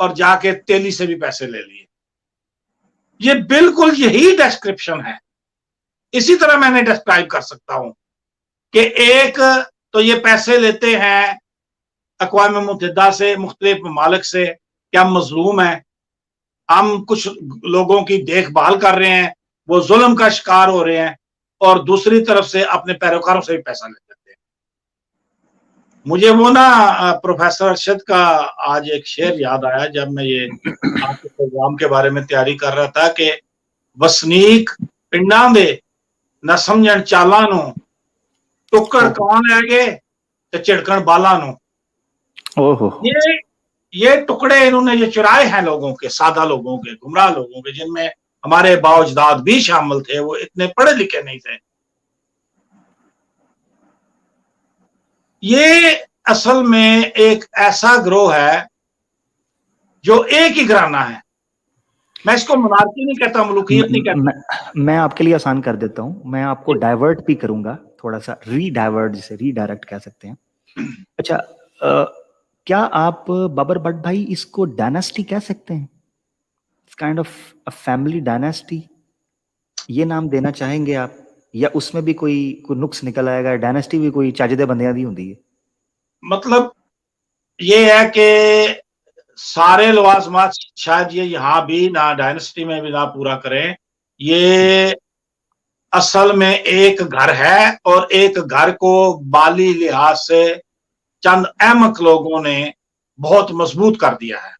C: اور جا کے تیلی سے بھی پیسے لے لیے. یہ بالکل یہی ڈسکرپشن ہے. اسی طرح میں نے ڈسکرائب کر سکتا ہوں کہ ایک تو یہ پیسے لیتے ہیں اقوام متحدہ سے, مختلف ممالک سے کہ ہم مظلوم ہیں, ہم کچھ لوگوں کی دیکھ بھال کر رہے ہیں, وہ ظلم کا شکار ہو رہے ہیں, اور دوسری طرف سے اپنے پیروکاروں سے بھی پیسہ لے لیتے ہیں. مجھے وہ نا پروفیسر ارشد کا آج ایک شعر یاد آیا جب میں یہ آپ کے پروگرام کے بارے میں تیاری کر رہا تھا کہ وسنیک پنڈاں دے نہ سمجھن چالاں نو, ٹکڑ کون لے گئے تے چڑکن بالاں نو. یہ ٹکڑے انہوں نے یہ چرائے ہیں لوگوں کے, سادہ لوگوں کے, گمراہ لوگوں کے, جن میں ہمارے باوجداد بھی شامل تھے, وہ اتنے پڑھے لکھے نہیں تھے. یہ اصل میں ایک ایسا گروہ ہے جو ایک ہی گھرانہ ہے. میں اس کو منارکی نہیں کہتا, ملوکیت نہیں کہتا.
A: میں آپ کے لیے آسان کر دیتا ہوں, میں آپ کو ڈائیورٹ بھی کروں گا تھوڑا سا, ری-ڈائیورٹ جسے ری-ڈائریکٹ کہہ سکتے ہیں. اچھا, کیا آپ بابر بٹ بھائی اس کو ڈائناسٹی کہہ سکتے ہیں؟ کائنڈ آف فیملی ڈائناسٹی, یہ نام دینا چاہیں گے آپ, یا اس میں بھی کوئی نقص نکل آئے گا؟ ڈائناسٹی بھی کوئی چاجدے بندیاں دی ہوندی ہے.
C: مطلب یہ ہے کہ سارے لوازمات شاید یہ یہاں بھی نہ ڈائناسٹی میں بھی نہ پورا کریں. یہ اصل میں ایک گھر ہے, اور ایک گھر کو بالی لحاظ سے چند احمق لوگوں نے بہت مضبوط کر دیا ہے.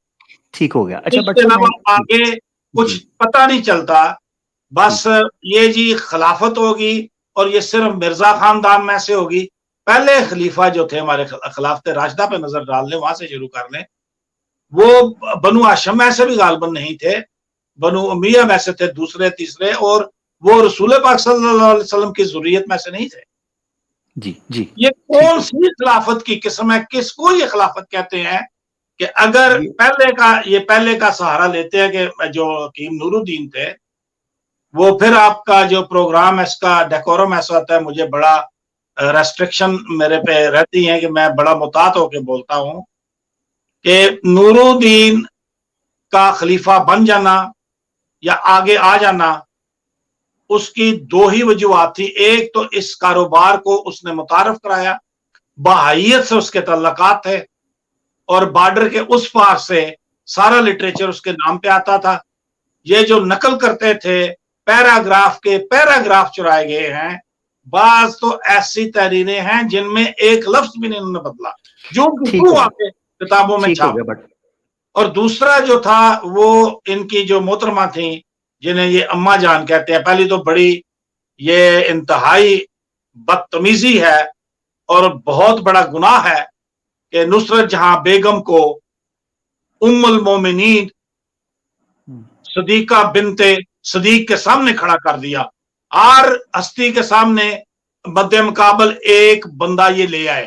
A: ٹھیک ہو گیا. اچھا,
C: اس کے علاوہ آگے کچھ پتہ نہیں چلتا. بس یہ جی خلافت ہوگی اور یہ صرف مرزا خاندان میں سے ہوگی. پہلے خلیفہ جو تھے ہمارے خلافت راشدہ پہ نظر ڈال لیں, وہاں سے شروع کر لیں. وہ بنو ہاشم میں سے بھی غالباً نہیں تھے, بنو امیہ میں سے تھے, دوسرے تیسرے, اور وہ رسول پاک صلی اللہ علیہ وسلم کی ذریت میں سے نہیں تھے.
A: جی جی,
C: یہ کون سی خلافت کی قسم ہے؟ کس کو یہ خلافت کہتے ہیں کہ اگر پہلے کا سہارا لیتے ہیں کہ جو حکیم نور الدین تھے, وہ پھر آپ کا جو پروگرام ہے اس کا ڈیکورم ایسا ہوتا ہے, مجھے بڑا ریسٹرکشن میرے پہ رہتی ہیں کہ میں بڑا محتاط ہو کے بولتا ہوں کہ نور الدین کا خلیفہ بن جانا یا آگے آ جانا, اس کی دو ہی وجوہات تھی. ایک تو اس کاروبار کو اس نے متعارف کرایا, بہائیت سے اس کے تعلقات تھے, اور بارڈر کے اس پار سے سارا لٹریچر اس کے نام پہ آتا تھا. یہ جو نقل کرتے تھے پیراگراف کے پیراگراف چرائے گئے ہیں. بعض تو ایسی تحریریں ہیں جن میں ایک لفظ بھی نہیں انہوں نے بدلا, جو کتابوں میں چھاپ. اور دوسرا جو تھا وہ ان کی جو محترمہ تھیں, جنہیں یہ اماں جان کہتے ہیں, پہلی تو بڑی یہ انتہائی بدتمیزی ہے اور بہت بڑا گناہ ہے کہ نصرت جہاں بیگم کو ام المومنین صدیقہ بنت صدیق کے سامنے کھڑا کر دیا. ہر ہستی کے سامنے مد مقابل ایک بندہ یہ لے آئے.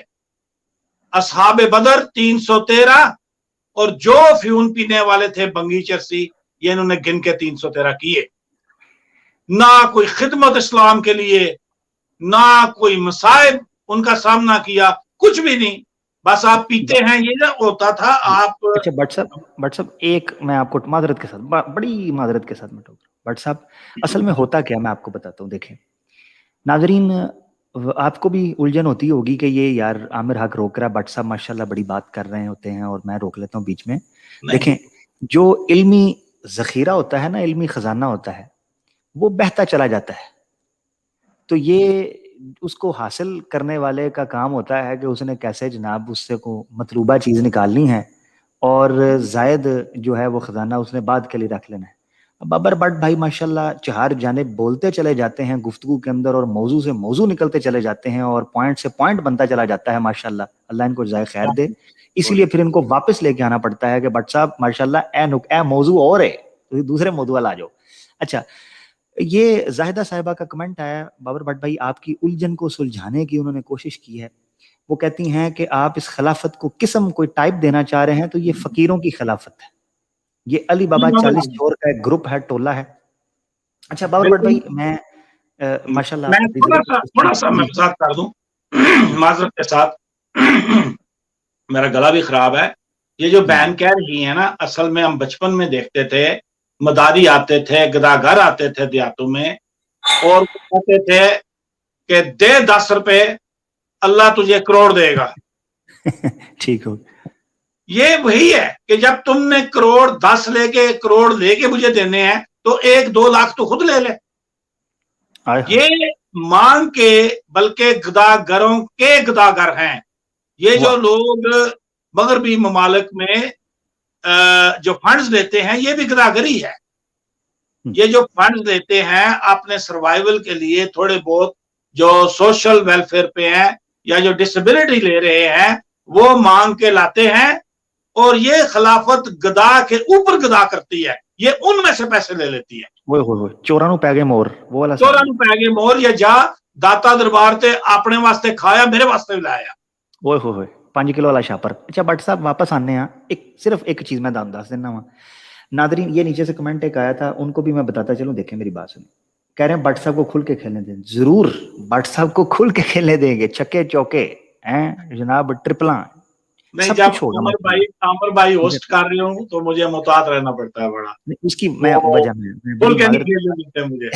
C: اصحاب بدر 313, اور جو فیون پینے والے تھے بنگی چرسی, یہ انہوں نے گن کے 313 کیے. نہ کوئی خدمت اسلام کے لیے, نہ کوئی مصائب ان کا سامنا کیا, کچھ بھی نہیں. بس آپ پیتے ہیں, یہ نہ ہوتا تھا. آپ
A: اچھا بٹ صاحب ایک میں آپ کو معذرت کے ساتھ, بڑی معذرت کے ساتھ میں ٹوک رہا ہوں. بٹ صاحب اصل میں ہوتا کیا, میں آپ کو بتاتا ہوں. دیکھیں ناظرین, آپ کو بھی الجھن ہوتی ہوگی کہ یہ یار عامر حق روک رہا ہے, بٹ صاحب ماشاءاللہ بڑی بات کر رہے ہوتے ہیں اور میں روک لیتا ہوں بیچ میں. دیکھیں جو علمی ذخیرہ ہوتا ہے نا, علمی خزانہ ہوتا ہے, وہ بہتا چلا جاتا ہے. تو یہ اس کو حاصل کرنے والے کا کام ہوتا ہے کہ اس نے کیسے جناب اس سے کو مطلوبہ چیز نکالنی ہے, اور زائد جو ہے وہ خزانہ اس نے بعد کے لیے رکھ لینا ہے. بابر بٹ بھائی ماشاءاللہ چہار جانب بولتے چلے جاتے ہیں گفتگو کے اندر, اور موضوع سے موضوع نکلتے چلے جاتے ہیں, اور پوائنٹ سے پوائنٹ بنتا چلا جاتا ہے. ماشاءاللہ اللہ ان کو جزائے خیر دے. اسی لیے پھر ان کو واپس لے کے آنا پڑتا ہے کہ بٹ صاحب ماشاءاللہ اے موضوع اور ہے, تو دوسرے موضوع والا آ جاؤ. اچھا, یہ زاہدہ صاحبہ کا کمنٹ آیا, بابر بٹ بھائی آپ کی الجھن کو سلجھانے کی انہوں نے کوشش کی ہے. وہ کہتی ہیں کہ آپ اس خلافت کو قسم کوئی ٹائپ دینا چاہ رہے ہیں تو یہ فقیروں کی خلافت ہے, یہ علی بابا 40 چور کا ایک گروپ ہے, ٹولہ ہے. اچھا بابر بٹ بھائی, میں ماشاءاللہ
C: تھوڑا سا میں کر دوں معذرت کے ساتھ, میرا گلا بھی خراب ہے. یہ جو بہن کہہ رہی ہے نا، اصل میں ہم بچپن میں دیکھتے تھے مداری آتے تھے، گداگر آتے تھے دیہاتوں میں، اور وہ کہتے تھے کہ دے 10 روپے اللہ تجھے کروڑ دے گا.
A: ٹھیک ہو.
C: یہ وہی ہے کہ جب تم نے کروڑ 10 لے کے کروڑ لے کے مجھے دینے ہیں تو 1-2 لاکھ تو خود لے لے. یہ مانگ کے بلکہ گداگروں کے گداگر ہیں. یہ جو لوگ مغربی ممالک میں جو فنڈز لیتے ہیں یہ بھی گداگری ہے. یہ جو فنڈز لیتے ہیں اپنے سروائیول کے لیے، تھوڑے بہت جو سوشل ویلفیئر پہ ہیں یا جو ڈسیبلٹی لے رہے ہیں وہ مانگ کے لاتے ہیں، اور یہ خلافت گدا کے اوپر گدا کرتی ہے. یہ ان میں سے پیسے لے لیتی ہے.
A: چوراں نوں پے گئے مور، وہ والا
C: چوراں نوں پے گئے مور، یا جا داتا دربار تے اپنے واسطے کھایا میرے واسطے بھی لایا.
A: 5 کلو والا شاپر. اچھا بٹ صاحب واپس آنے ہیں. صرف ایک چیز میں دس دینا ہوں ناظرین. یہ نیچے سے کمنٹ ایک آیا تھا، ان کو بھی میں بتاتا چلوں. دیکھیں میری بات سنیں. کہہ رہے ہیں بٹ صاحب کو کھل کے کھیلنے دیں. ضرور بٹ صاحب کو کھل کے کھیلنے دیں گے. چھکے چوکے ہیں جناب، ٹرپلاں.
C: نہیں، جب عامر بھائی ہوسٹ کر رہے ہوں تو مجھے محتاط رہنا پڑتا ہے بڑا.
A: اس کی میں وجہ
C: مجھے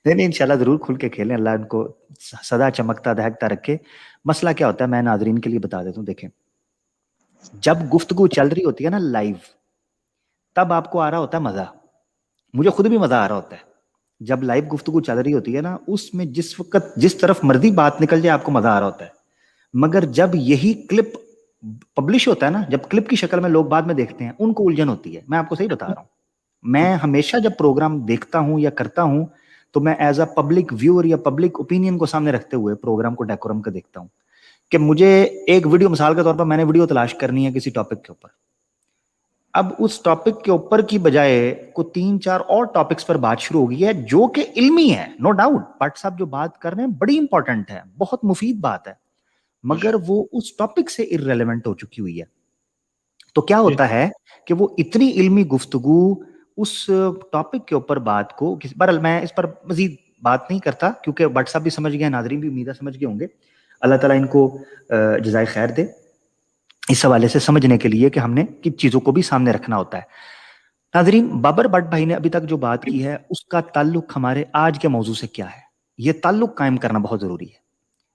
A: نہیں انشاءاللہ ضرور کھل کے کھیلیں. اللہ ان کو سدا چمکتا دہکتا رکھے. مسئلہ کیا ہوتا ہے میں ناظرین کے لیے بتا دیتا ہوں. دیکھیں جب گفتگو چل رہی ہوتی ہے نا لائیو، تب آپ کو آ رہا ہوتا ہے مزہ. مجھے خود بھی مزہ آ رہا ہوتا ہے. جب لائیو گفتگو چل رہی ہوتی ہے نا، اس میں جس وقت جس طرف مرضی بات نکل جائے آپ کو مزہ آ رہا ہوتا ہے. مگر جب یہی کلپ پبلش ہوتا ہے نا، جب کلپ کی شکل میں لوگ بعد میں دیکھتے ہیں، ان کو الجھن ہوتی ہے. میں آپ کو صحیح بتا رہا ہوں. میں ہمیشہ جب پروگرام دیکھتا ہوں یا کرتا ہوں تو میں ایز اے پبلک ویور یا پبلک اوپینین کو سامنے رکھتے ہوئے پروگرام کو ڈیکورم کا دیکھتا ہوں کہ مجھے ایک ویڈیو، مثال کے طور پر میں نے ویڈیو تلاش کرنی ہے کسی ٹاپک کے اوپر. اب اس ٹاپک کے اوپر کی بجائے کو 3-4 اور ٹاپکس پر بات شروع ہو گئی ہے جو کہ علمی ہے. نو ڈاؤٹ بٹ صاحب جو بات کر رہے ہیں بڑی امپورٹنٹ ہے، بہت مفید بات ہے، مگر وہ اس ٹاپک سے irrelevant ہو چکی ہوئی ہے. تو کیا ہوتا ہے کہ وہ اتنی علمی گفتگو اس ٹاپک کے اوپر بات کو، بہرحال میں اس پر مزید بات نہیں کرتا کیونکہ بٹ صاحب بھی سمجھ گئے، ناظرین بھی امیدہ سمجھ گئے ہوں گے. اللہ تعالیٰ ان کو جزائے خیر دے اس حوالے سے سمجھنے کے لیے کہ ہم نے کن چیزوں کو بھی سامنے رکھنا ہوتا ہے. ناظرین بابر بٹ بھائی نے ابھی تک جو بات کی ہے اس کا تعلق ہمارے آج کے موضوع سے کیا ہے، یہ تعلق قائم کرنا بہت ضروری ہے.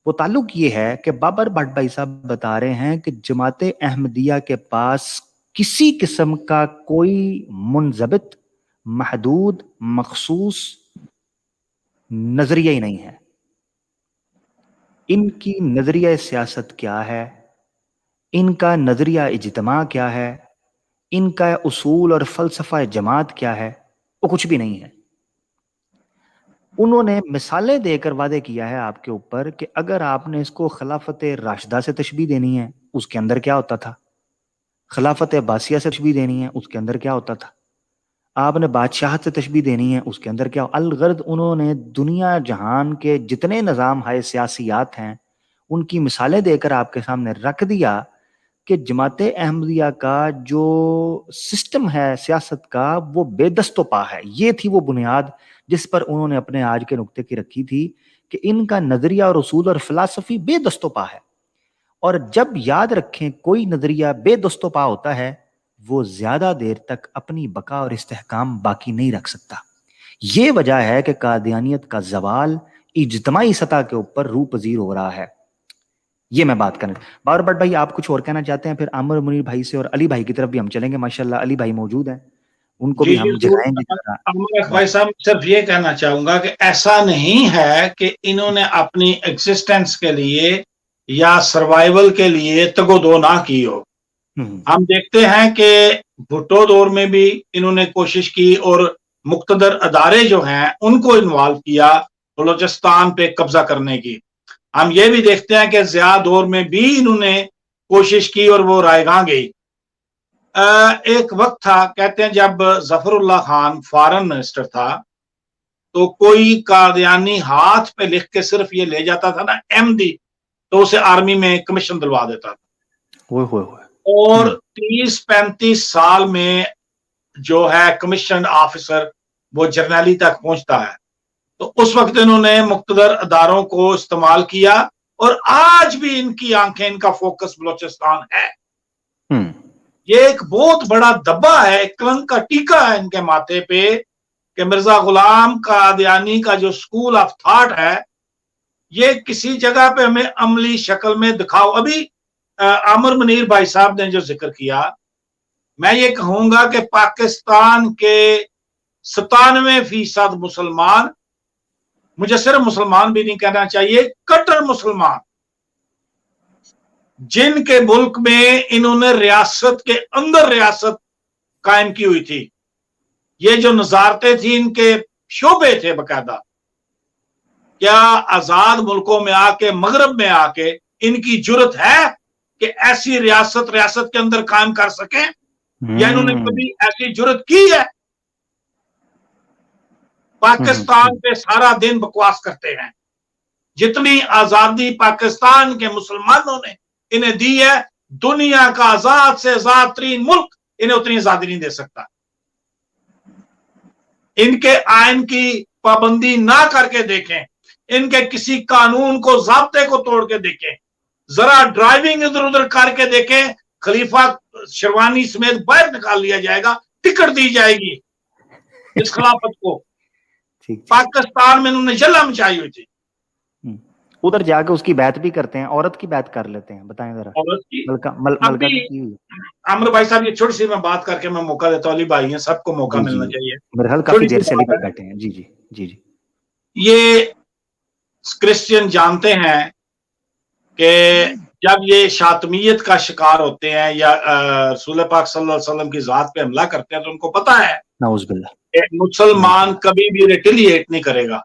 A: وہ تعلق یہ ہے کہ بابر بٹ بھائی صاحب بتا رہے ہیں کہ جماعت احمدیہ کے پاس کسی قسم کا کوئی منضبط، محدود، مخصوص نظریہ ہی نہیں ہے. ان کی نظریہ سیاست کیا ہے، ان کا نظریہ اجتماع کیا ہے، ان کا اصول اور فلسفہ جماعت کیا ہے، وہ کچھ بھی نہیں ہے. انہوں نے مثالیں دے کر وعدے کیا ہے آپ کے اوپر کہ اگر آپ نے اس کو خلافت راشدہ سے تشبیہ دینی ہے اس کے اندر کیا ہوتا تھا، خلافت عباسیہ سے تشبیہ دینی ہے اس کے اندر کیا ہوتا تھا، آپ نے بادشاہت سے تشبیہ دینی ہے اس کے اندر کیا. الغرض انہوں نے دنیا جہان کے جتنے نظام ہے سیاسیات ہیں ان کی مثالیں دے کر آپ کے سامنے رکھ دیا کہ جماعت احمدیہ کا جو سسٹم ہے سیاست کا وہ بے دست و پا ہے. یہ تھی وہ بنیاد جس پر انہوں نے اپنے آج کے نقطے کی رکھی تھی کہ ان کا نظریہ اور اصول اور فلسفی بے دست و پا ہے. اور جب یاد رکھیں کوئی نظریہ بے دست و پا ہوتا ہے وہ زیادہ دیر تک اپنی بقا اور استحکام باقی نہیں رکھ سکتا. یہ وجہ ہے کہ قادیانیت کا زوال اجتماعی سطح کے اوپر روح پذیر ہو رہا ہے. یہ میں بات کریں. بابر بٹ بھائی آپ کچھ اور کہنا چاہتے ہیں؟ پھر عامر منیر بھائی سے اور علی بھائی کی طرف بھی ہم چلیں گے. ماشاءاللہ علی بھائی موجود ہیں، ان کو بھی ہم جگائیں گے.
C: بھائی صاحب صرف یہ کہنا چاہوں گا کہ ایسا نہیں ہے کہ انہوں نے اپنی ایگزسٹنس کے لیے یا سروائیول کے لیے تگو دو نہ کی ہو. ہم دیکھتے ہیں کہ بھٹو دور میں بھی انہوں نے کوشش کی اور مقتدر ادارے جو ہیں ان کو انوالو کیا بلوچستان پہ قبضہ کرنے کی. ہم یہ بھی دیکھتے ہیں کہ ضیاء دور میں بھی انہوں نے کوشش کی اور وہ رائے گاں گئی. ایک وقت تھا کہتے ہیں جب ظفر اللہ خان فارن منسٹر تھا تو کوئی قادیانی ہاتھ پہ لکھ کے صرف یہ لے جاتا تھا نا ایم ڈی تو اسے آرمی میں کمیشن دلوا دیتا تھا. اور 30-35 سال میں جو ہے کمیشن آفیسر وہ جرنیلی تک پہنچتا ہے. تو اس وقت انہوں نے مقتدر اداروں کو استعمال کیا اور آج بھی ان کی آنکھیں، ان کا فوکس بلوچستان ہے. یہ ایک بہت بڑا دبا ہے, ایک کلنک کا ٹیکا ہے ان کے ماتھے پہ کہ مرزا غلام قادیانی کا جو اسکول آف تھاٹ ہے یہ کسی جگہ پہ ہمیں عملی شکل میں دکھاؤ. ابھی عامر منیر بھائی صاحب نے جو ذکر کیا, میں یہ کہوں گا کہ پاکستان کے 97% مسلمان, مجھے صرف مسلمان بھی نہیں کہنا چاہیے, کٹر مسلمان, جن کے ملک میں انہوں نے ریاست کے اندر ریاست قائم کی ہوئی تھی, یہ جو نظارتیں تھیں ان کے شعبے تھے باقاعدہ, کیا آزاد ملکوں میں آ کے, مغرب میں آ کے ان کی جرت ہے کہ ایسی ریاست کے اندر قائم کر سکیں, یا انہوں نے کبھی ایسی جرت کی ہے؟ پاکستان پہ سارا دن بکواس کرتے ہیں. جتنی آزادی پاکستان کے مسلمانوں نے انہیں دی ہے, دنیا کا آزاد سے آزاد ترین ملک انہیں اتنی آزادی نہیں دے سکتا. ان کے آئین کی پابندی نہ کر کے دیکھیں, ان کے کسی قانون کو, ضابطے کو توڑ کے دیکھیں, ذرا ڈرائیونگ ادھر ادھر کر کے دیکھیں, خلیفہ شروانی سمیت باہر نکال لیا جائے گا, ٹکٹ دی جائے گی اس خلافت کو. پاکستان میں انہوں نے جلا مچائی ہوئی تھی,
A: ادھر جا کے اس کی بیعت بھی کرتے ہیں, عورت کی بیعت کر لیتے ہیں. بتائیں ذرا
C: عامر بھائی صاحب, یہ چھوٹی سی میں بات کر کے میں موقع دیتا ہوں, علی بھائی ہیں, سب کو موقع ملنا چاہیے.
A: میرے خیال کافی دیر سے علی بھائی بیٹھے ہیں. جی جی جی جی.
C: یہ کرسچین جانتے ہیں کہ جب یہ شاطمیت کا شکار ہوتے ہیں یا رسول پاک صلی اللہ علیہ وسلم کی ذات پہ حملہ کرتے ہیں تو ان کو پتا ہے
A: نعوذ باللہ
C: کہ مسلمان کبھی بھی ریٹیلیٹ نہیں کرے گا.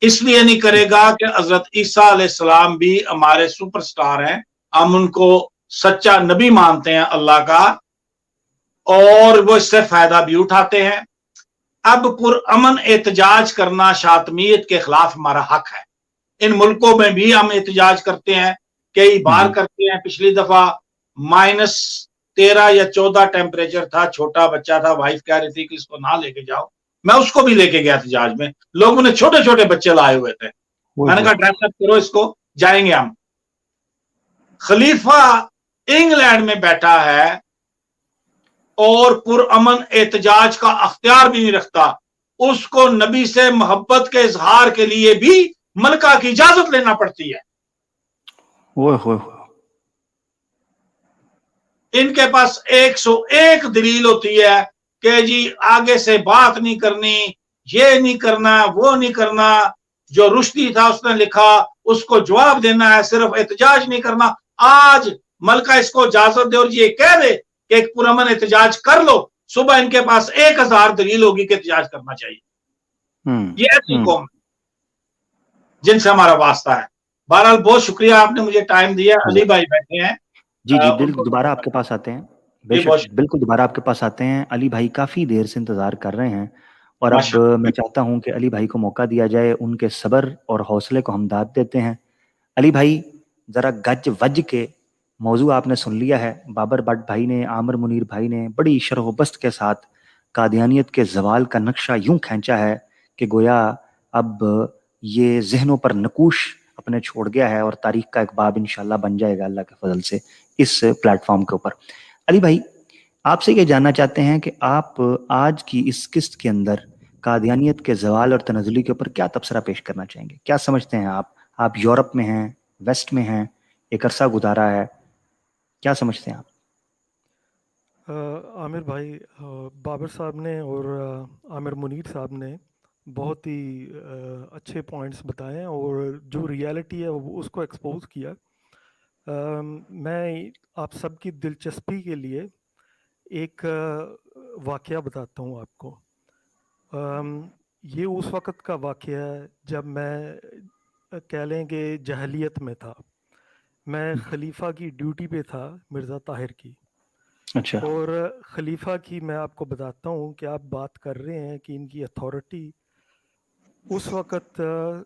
C: اس لیے نہیں کرے گا کہ حضرت عیسیٰ علیہ السلام بھی ہمارے سپر سٹار ہیں, ہم ان کو سچا نبی مانتے ہیں اللہ کا, اور وہ اس سے فائدہ بھی اٹھاتے ہیں. اب پرامن احتجاج کرنا شاطمیت کے خلاف ہمارا حق ہے. ان ملکوں میں بھی ہم احتجاج کرتے ہیں, کئی بار کرتے ہیں. پچھلی دفعہ -13 یا 14 ٹیمپریچر تھا, چھوٹا بچہ تھا, وائف کہہ رہی تھی کہ اس کو نہ لے کے جاؤ, میں اس کو بھی لے کے گیا احتجاج میں. لوگوں نے چھوٹے چھوٹے بچے لائے ہوئے تھے, میں نے کہا ڈریس اپ کرو اس کو, جائیں گے ہم. خلیفہ انگلینڈ میں بیٹھا ہے اور پرامن احتجاج کا اختیار بھی نہیں رکھتا, اس کو نبی سے محبت کے اظہار کے لیے بھی ملکہ کی اجازت لینا پڑتی ہے. ان کے پاس 101 دلیل ہوتی ہے کہ جی آگے سے بات نہیں کرنی, یہ نہیں کرنا, وہ نہیں کرنا, جو رشدی تھا اس نے لکھا اس کو جواب دینا ہے, صرف احتجاج نہیں کرنا. آج ملکہ اس کو اجازت دے اور یہ کہہ دے کہ ایک پرامن احتجاج کر لو, صبح ان کے پاس 1000 دلیل ہوگی کہ احتجاج کرنا چاہیے. یہ ایسی قوم جن سے ہمارا واسطہ ہے. بہرحال بہت شکریہ, آپ نے مجھے ٹائم دیا. علی بھائی بیٹھے ہیں.
A: جی جی بالکل, دوبارہ آپ کے پاس آتے ہیں. بے شک بالکل دوبارہ آپ کے پاس آتے ہیں. علی بھائی کافی دیر سے انتظار کر رہے ہیں, اور اب میں چاہتا ہوں کہ علی بھائی کو موقع دیا جائے, ان کے صبر اور حوصلے کو ہم داد دیتے ہیں. علی بھائی ذرا گج وج کے موضوع آپ نے سن لیا ہے. بابر بٹ بھائی نے, عامر منیر بھائی نے بڑی شرح و بست کے ساتھ قادیانیت کے زوال کا نقشہ یوں کھینچا ہے کہ گویا اب یہ ذہنوں پر نقوش اپنے چھوڑ گیا ہے, اور تاریخ کا ایک باب انشاءاللہ بن جائے گا اللہ کے فضل سے اس پلیٹ فارم کے اوپر. علی بھائی آپ سے یہ جاننا چاہتے ہیں کہ آپ آج کی اس قسط کے اندر قادیانیت کے زوال اور تنزلی کے اوپر کیا تبصرہ پیش کرنا چاہیں گے؟ کیا سمجھتے ہیں آپ یورپ میں ہیں, ویسٹ میں ہیں, ایک عرصہ گزارا ہے, کیا سمجھتے ہیں آپ؟
D: عامر بھائی, بابر صاحب نے اور عامر منیر صاحب نے بہت ہی اچھے پوائنٹس بتائے ہیں, اور جو ریالٹی ہے اس کو ایکسپوز کیا. میں آپ سب کی دلچسپی کے لیے ایک واقعہ بتاتا ہوں آپ کو. یہ اس وقت کا واقعہ ہے جب میں کہہ لیں کہ جہلیت میں تھا. میں خلیفہ کی ڈیوٹی پہ تھا, مرزا طاہر کی.
A: اچھا. اور
D: خلیفہ کی میں آپ کو بتاتا ہوں کہ آپ بات کر رہے ہیں کہ ان کی اتھارٹی اس وقت,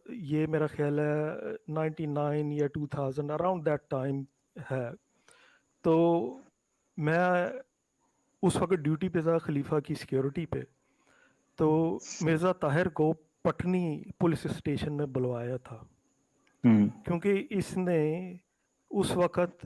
D: یہ میرا خیال ہے 99 یا 2000 اراؤنڈ دیٹ ٹائم ہے. تو میں اس وقت ڈیوٹی پہ تھا خلیفہ کی سیکیورٹی پہ. تو مرزا طاہر کو پٹنی پولیس اسٹیشن میں بلوایا تھا, کیونکہ اس نے اس وقت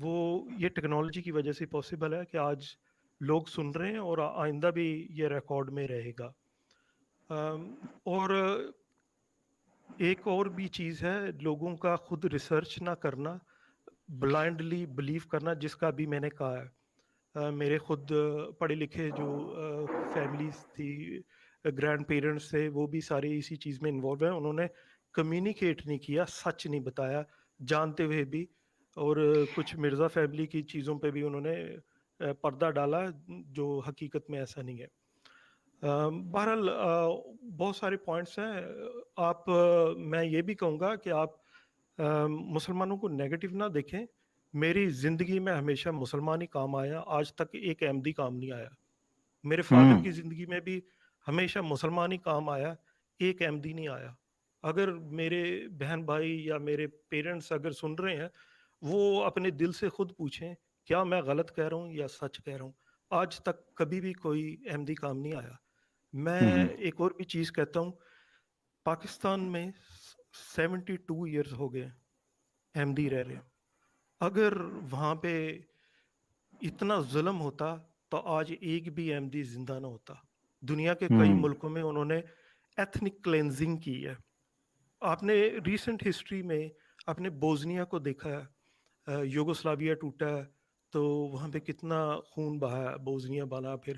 D: وہ یہ ٹیکنالوجی کی وجہ سے پاسبل ہے کہ آج لوگ سن رہے ہیں اور آئندہ بھی یہ ریکارڈ میں رہے گا. اور ایک اور بھی چیز ہے, لوگوں کا خود ریسرچ نہ کرنا, بلائنڈلی بلیو کرنا, جس کا بھی میں نے کہا ہے. میرے خود پڑھے لکھے جو فیملیز تھی, گرینڈ پیرنٹس تھے, وہ بھی سارے اسی چیز میں انوالو ہیں. انہوں نے کمیونیکیٹ نہیں کیا, سچ نہیں بتایا جانتے ہوئے بھی, اور کچھ مرزا فیملی کی چیزوں پہ بھی انہوں نے پردہ ڈالا جو حقیقت میں ایسا نہیں ہے. بہرحال بہت سارے پوائنٹس ہیں. آپ میں یہ بھی کہوں گا کہ آپ مسلمانوں کو نیگیٹو نہ دیکھیں. میری زندگی میں ہمیشہ مسلمان ہی کام آیا, آج تک ایک احمدی کام نہیں آیا. میرے فادر کی زندگی میں بھی ہمیشہ مسلمان ہی کام آیا, ایک احمدی نہیں آیا. اگر میرے بہن بھائی یا میرے پیرنٹس اگر سن رہے ہیں, وہ اپنے دل سے خود پوچھیں کیا میں غلط کہہ رہا ہوں یا سچ کہہ رہا ہوں. آج تک کبھی بھی کوئی احمدی کام نہیں آیا. میں ایک اور بھی چیز کہتا ہوں, پاکستان میں 72 ایئرز ہو گئے احمدی رہ رہے ہیں. اگر وہاں پہ اتنا ظلم ہوتا تو آج ایک بھی احمدی زندہ نہ ہوتا. دنیا کے کئی ملکوں میں انہوں نے ایتھنک کلینزنگ کی ہے. آپ نے ریسنٹ ہسٹری میں آپ نے بوزنیا کو دیکھا ہے, یوگوسلاویا ٹوٹا ہے تو وہاں پہ کتنا خون بہا, بوزنیا بنا, پھر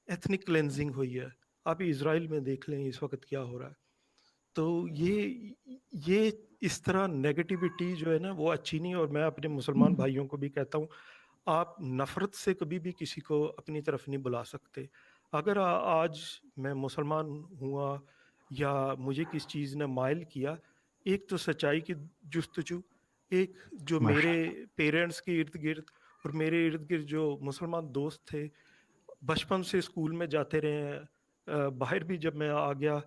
D: ایتھنک کلینزنگ ہوئی ہے. آپ اسرائیل میں دیکھ لیں اس وقت کیا ہو رہا ہے. تو یہ اس طرح نیگیٹیوٹی جو ہے نا وہ اچھی نہیں. اور میں اپنے مسلمان بھائیوں کو بھی کہتا ہوں, آپ نفرت سے کبھی بھی کسی کو اپنی طرف نہیں بلا سکتے. اگر آج میں مسلمان ہوا یا مجھے کس چیز نے مائل کیا, ایک تو سچائی کی جستجو, ایک جو میرے پیرنٹس کے ارد گرد اور میرے ارد گرد جو مسلمان دوست تھے, بچپن سے اسکول میں جاتے رہے ہیں, باہر بھی جب میں آ گیا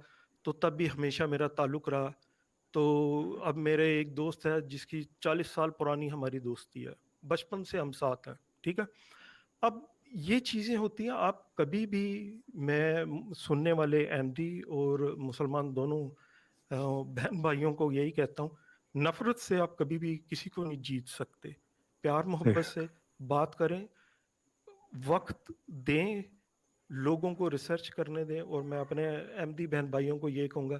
D: تو تب بھی ہمیشہ میرا تعلق رہا. تو اب میرے ایک دوست ہے جس کی 40 سال پرانی ہماری دوستی ہے, بچپن سے ہم ساتھ ہیں, ٹھیک ہے. اب یہ چیزیں ہوتی ہیں. آپ کبھی بھی, میں سننے والے احمدی اور مسلمان دونوں بہن بھائیوں کو یہی کہتا ہوں, نفرت سے آپ کبھی بھی کسی کو نہیں جیت سکتے. پیار محبت سے بات کریں, وقت دیں, لوگوں کو ریسرچ کرنے دیں. اور میں اپنے احمدی بہن بھائیوں کو یہ کہوں گا,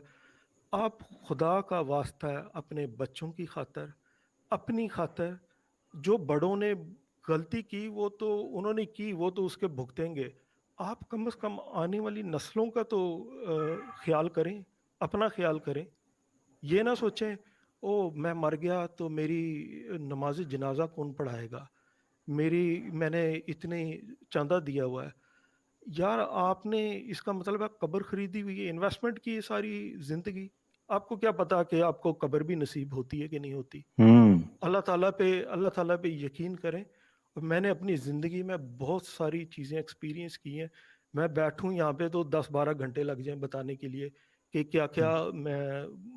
D: آپ خدا کا واسطہ ہے اپنے بچوں کی خاطر, اپنی خاطر, جو بڑوں نے غلطی کی وہ تو انہوں نے کی, وہ تو اس کے بھگتیں گے. آپ کم از کم آنے والی نسلوں کا تو خیال کریں, اپنا خیال کریں. یہ نہ سوچیں او میں مر گیا تو میری نماز جنازہ کون پڑھائے گا, میں نے اتنے چاندہ دیا ہوا ہے. یار آپ نے, اس کا مطلب ہے قبر خریدی ہوئی ہے, انویسٹمنٹ کی ساری زندگی. آپ کو کیا پتا کہ آپ کو قبر بھی نصیب ہوتی ہے کہ نہیں ہوتی. اللہ تعالیٰ پہ یقین کریں. اور میں نے اپنی زندگی میں بہت ساری چیزیں ایکسپیرینس کی ہیں. میں بیٹھوں یہاں پہ تو 10-12 گھنٹے لگ جائیں بتانے کے لیے کہ کیا کیا میں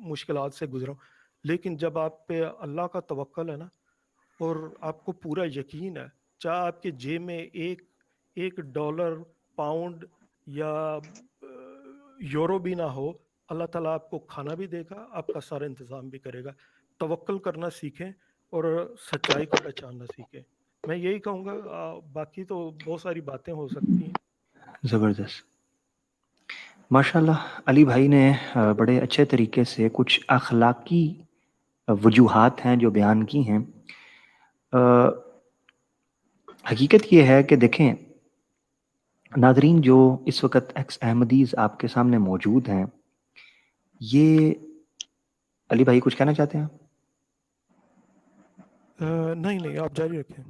D: مشکلات سے گزرا ہوں. لیکن جب آپ پہ اللہ کا توکل ہے نا, اور آپ کو پورا یقین ہے, چاہے آپ کے جیب میں ایک ڈالر, پاؤنڈ یا یورو بھی نہ ہو, اللہ تعالیٰ آپ کو کھانا بھی دے گا, آپ کا سارا انتظام بھی کرے گا. توکل کرنا سیکھیں اور سچائی کو پہچاننا سیکھیں. میں یہی کہوں گا, باقی تو بہت ساری باتیں ہو سکتی ہیں.
A: زبردست, ماشاء اللہ. علی بھائی نے بڑے اچھے طریقے سے کچھ اخلاقی وجوہات ہیں جو بیان کی ہیں. حقیقت یہ ہے کہ دیکھیں ناظرین, جو اس وقت ایکس احمدیز آپ کے سامنے موجود ہیں, یہ علی بھائی کچھ کہنا چاہتے ہیں؟
D: نہیں آپ جاری رکھیں.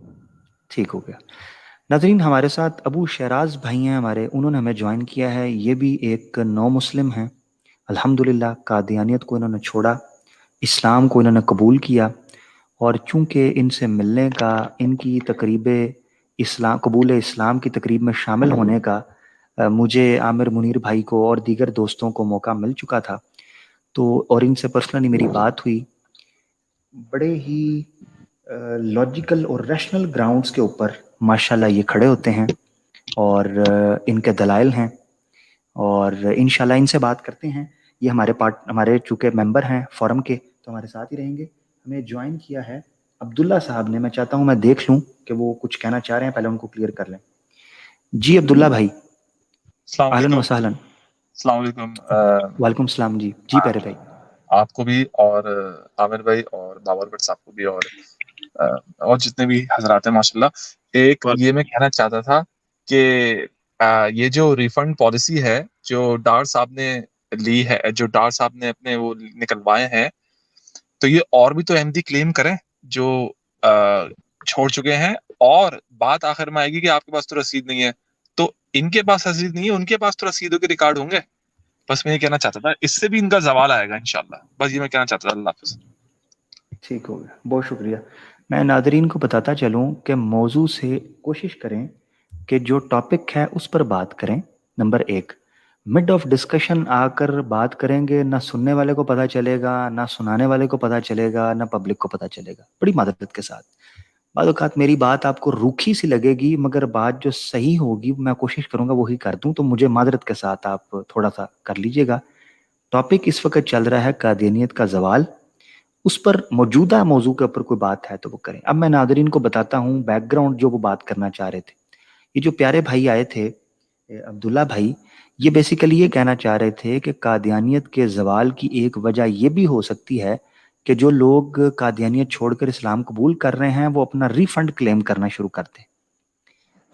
A: ٹھیک ہو گیا. ناظرین, ہمارے ساتھ ابو شہراز بھائی ہیں ہمارے, انہوں نے ہمیں جوائن کیا ہے. یہ بھی ایک نو مسلم ہیں الحمدللہ. قادیانیت کو انہوں نے چھوڑا, اسلام کو انہوں نے قبول کیا. اور چونکہ ان سے ملنے کا, ان کی تقریب قبول اسلام کی تقریب میں شامل ہونے کا مجھے عامر منیر بھائی کو اور دیگر دوستوں کو موقع مل چکا تھا, تو اور ان سے پرسنلی میری بات ہوئی. بڑے ہی لاجیکل اور ریشنل گراؤنڈز کے اوپر ماشاءاللہ یہ کھڑے ہوتے ہیں, اور ان کے دلائل ہیں, اور انشاءاللہ ان سے بات کرتے ہیں. یہ ہمارے چونکہ ممبر ہیں فورم کے, تو ہمارے ساتھ ہی رہیں گے. ہمیں جوائن کیا ہے عبداللہ صاحب نے, میں چاہتا ہوں میں دیکھ لوں کہ وہ کچھ کہنا چاہ رہے ہیں, پہلے ان کو کلیئر کر لیں. جی عبداللہ بھائی,
E: السلام
A: اہلاً
E: علیکم.
A: وسہلاً.
E: السلام علیکم.
A: وعلیکم السلام. جی جی پیارے بھائی,
E: آپ کو بھی, اور عامر بھائی اور بابر بٹ صاحب کو بھی, اور جتنے بھی حضرات ہیں ماشاء اللہ. ایک یہ میں کہنا چاہتا تھا کہ یہ جو ریفنڈ پالیسی ہے جو ڈار صاحب نے لی ہے, جو ڈار صاحب نے اپنے وہ نکلوائے ہیں, تو یہ اور بھی تو احمدی کلیم کریں جو چھوڑ چکے ہیں. اور بات آخر میں آئے گی کہ آپ کے پاس تو رسید نہیں ہے, تو ان کے پاس رسید نہیں ہے, ان کے پاس تو رسیدوں کے ریکارڈ ہوں گے. بس میں یہ کہنا چاہتا تھا, اس سے بھی ان کا زوال آئے گا انشاءاللہ. بس یہ میں کہنا چاہتا تھا. اللہ حافظ.
A: ٹھیک ہو گیا, بہت شکریہ. میں ناظرین کو بتاتا چلوں کہ موضوع سے کوشش کریں کہ جو ٹاپک ہے اس پر بات کریں. نمبر 1, مڈ آف ڈسکشن آ کر بات کریں گے, نہ سننے والے کو پتہ چلے گا, نہ سنانے والے کو پتہ چلے گا, نہ پبلک کو پتہ چلے گا. بڑی معذرت کے ساتھ, بعض اوقات میری بات آپ کو روکھی سی لگے گی, مگر بات جو صحیح ہوگی میں کوشش کروں گا وہی کر دوں, تو مجھے معذرت کے ساتھ آپ تھوڑا سا کر لیجئے گا. ٹاپک اس وقت چل رہا ہے قادیانیت کا زوال. اس پر موجودہ موضوع کے اوپر کوئی بات ہے تو وہ کریں. اب میں ناظرین کو بتاتا ہوں بیک گراؤنڈ جو وہ بات کرنا چاہ رہے تھے. یہ جو پیارے بھائی آئے تھے عبداللہ بھائی, یہ بیسیکلی یہ کہنا چاہ رہے تھے کہ قادیانیت کے زوال کی ایک وجہ یہ بھی ہو سکتی ہے کہ جو لوگ قادیانیت چھوڑ کر اسلام قبول کر رہے ہیں وہ اپنا ریفنڈ کلیم کرنا شروع کر دیں.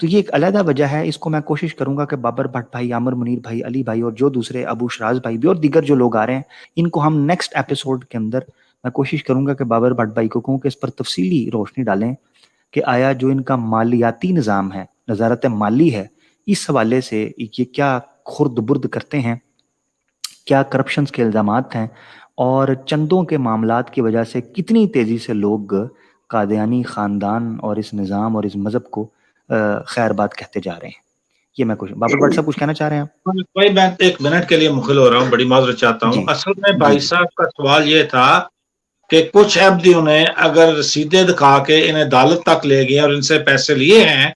A: تو یہ ایک علیحدہ وجہ ہے. اس کو میں کوشش کروں گا کہ بابر بھٹ بھائی, عامر منیر بھائی, علی بھائی اور جو دوسرے ابو شراز بھائی بھی اور دیگر جو لوگ آ رہے ہیں, ان کو ہم نیکسٹ ایپیسوڈ کے اندر میں کوشش کروں گا کہ بابر بھٹ بھائی کو کہوں کہ اس پر تفصیلی روشنی ڈالیں کہ آیا جو ان کا مالیاتی نظام ہے, نظارت مالی ہے, اس حوالے سے یہ کیا خرد برد کرتے ہیں, کیا کرپشنز کے الزامات ہیں, اور چندوں کے معاملات کی وجہ سے کتنی تیزی سے لوگ قادیانی خاندان اور اس نظام اور اس مذہب کو خیر بات کہتے جا رہے ہیں. یہ میں کچھ بابر بٹ صاحب کچھ کہنا چاہ رہے ہیں آپ؟
C: بھائی میں 1 منٹ کے لیے مخل ہو رہا ہوں, بڑی معذرت چاہتا ہوں.
A: جی
C: اصل میں
A: جی
C: بھائی
A: جی
C: صاحب کا سوال یہ تھا کہ کچھ عبدیوں نے اگر رسیدیں دکھا کے انہیں عدالت تک لے گئے اور ان سے پیسے لیے ہیں,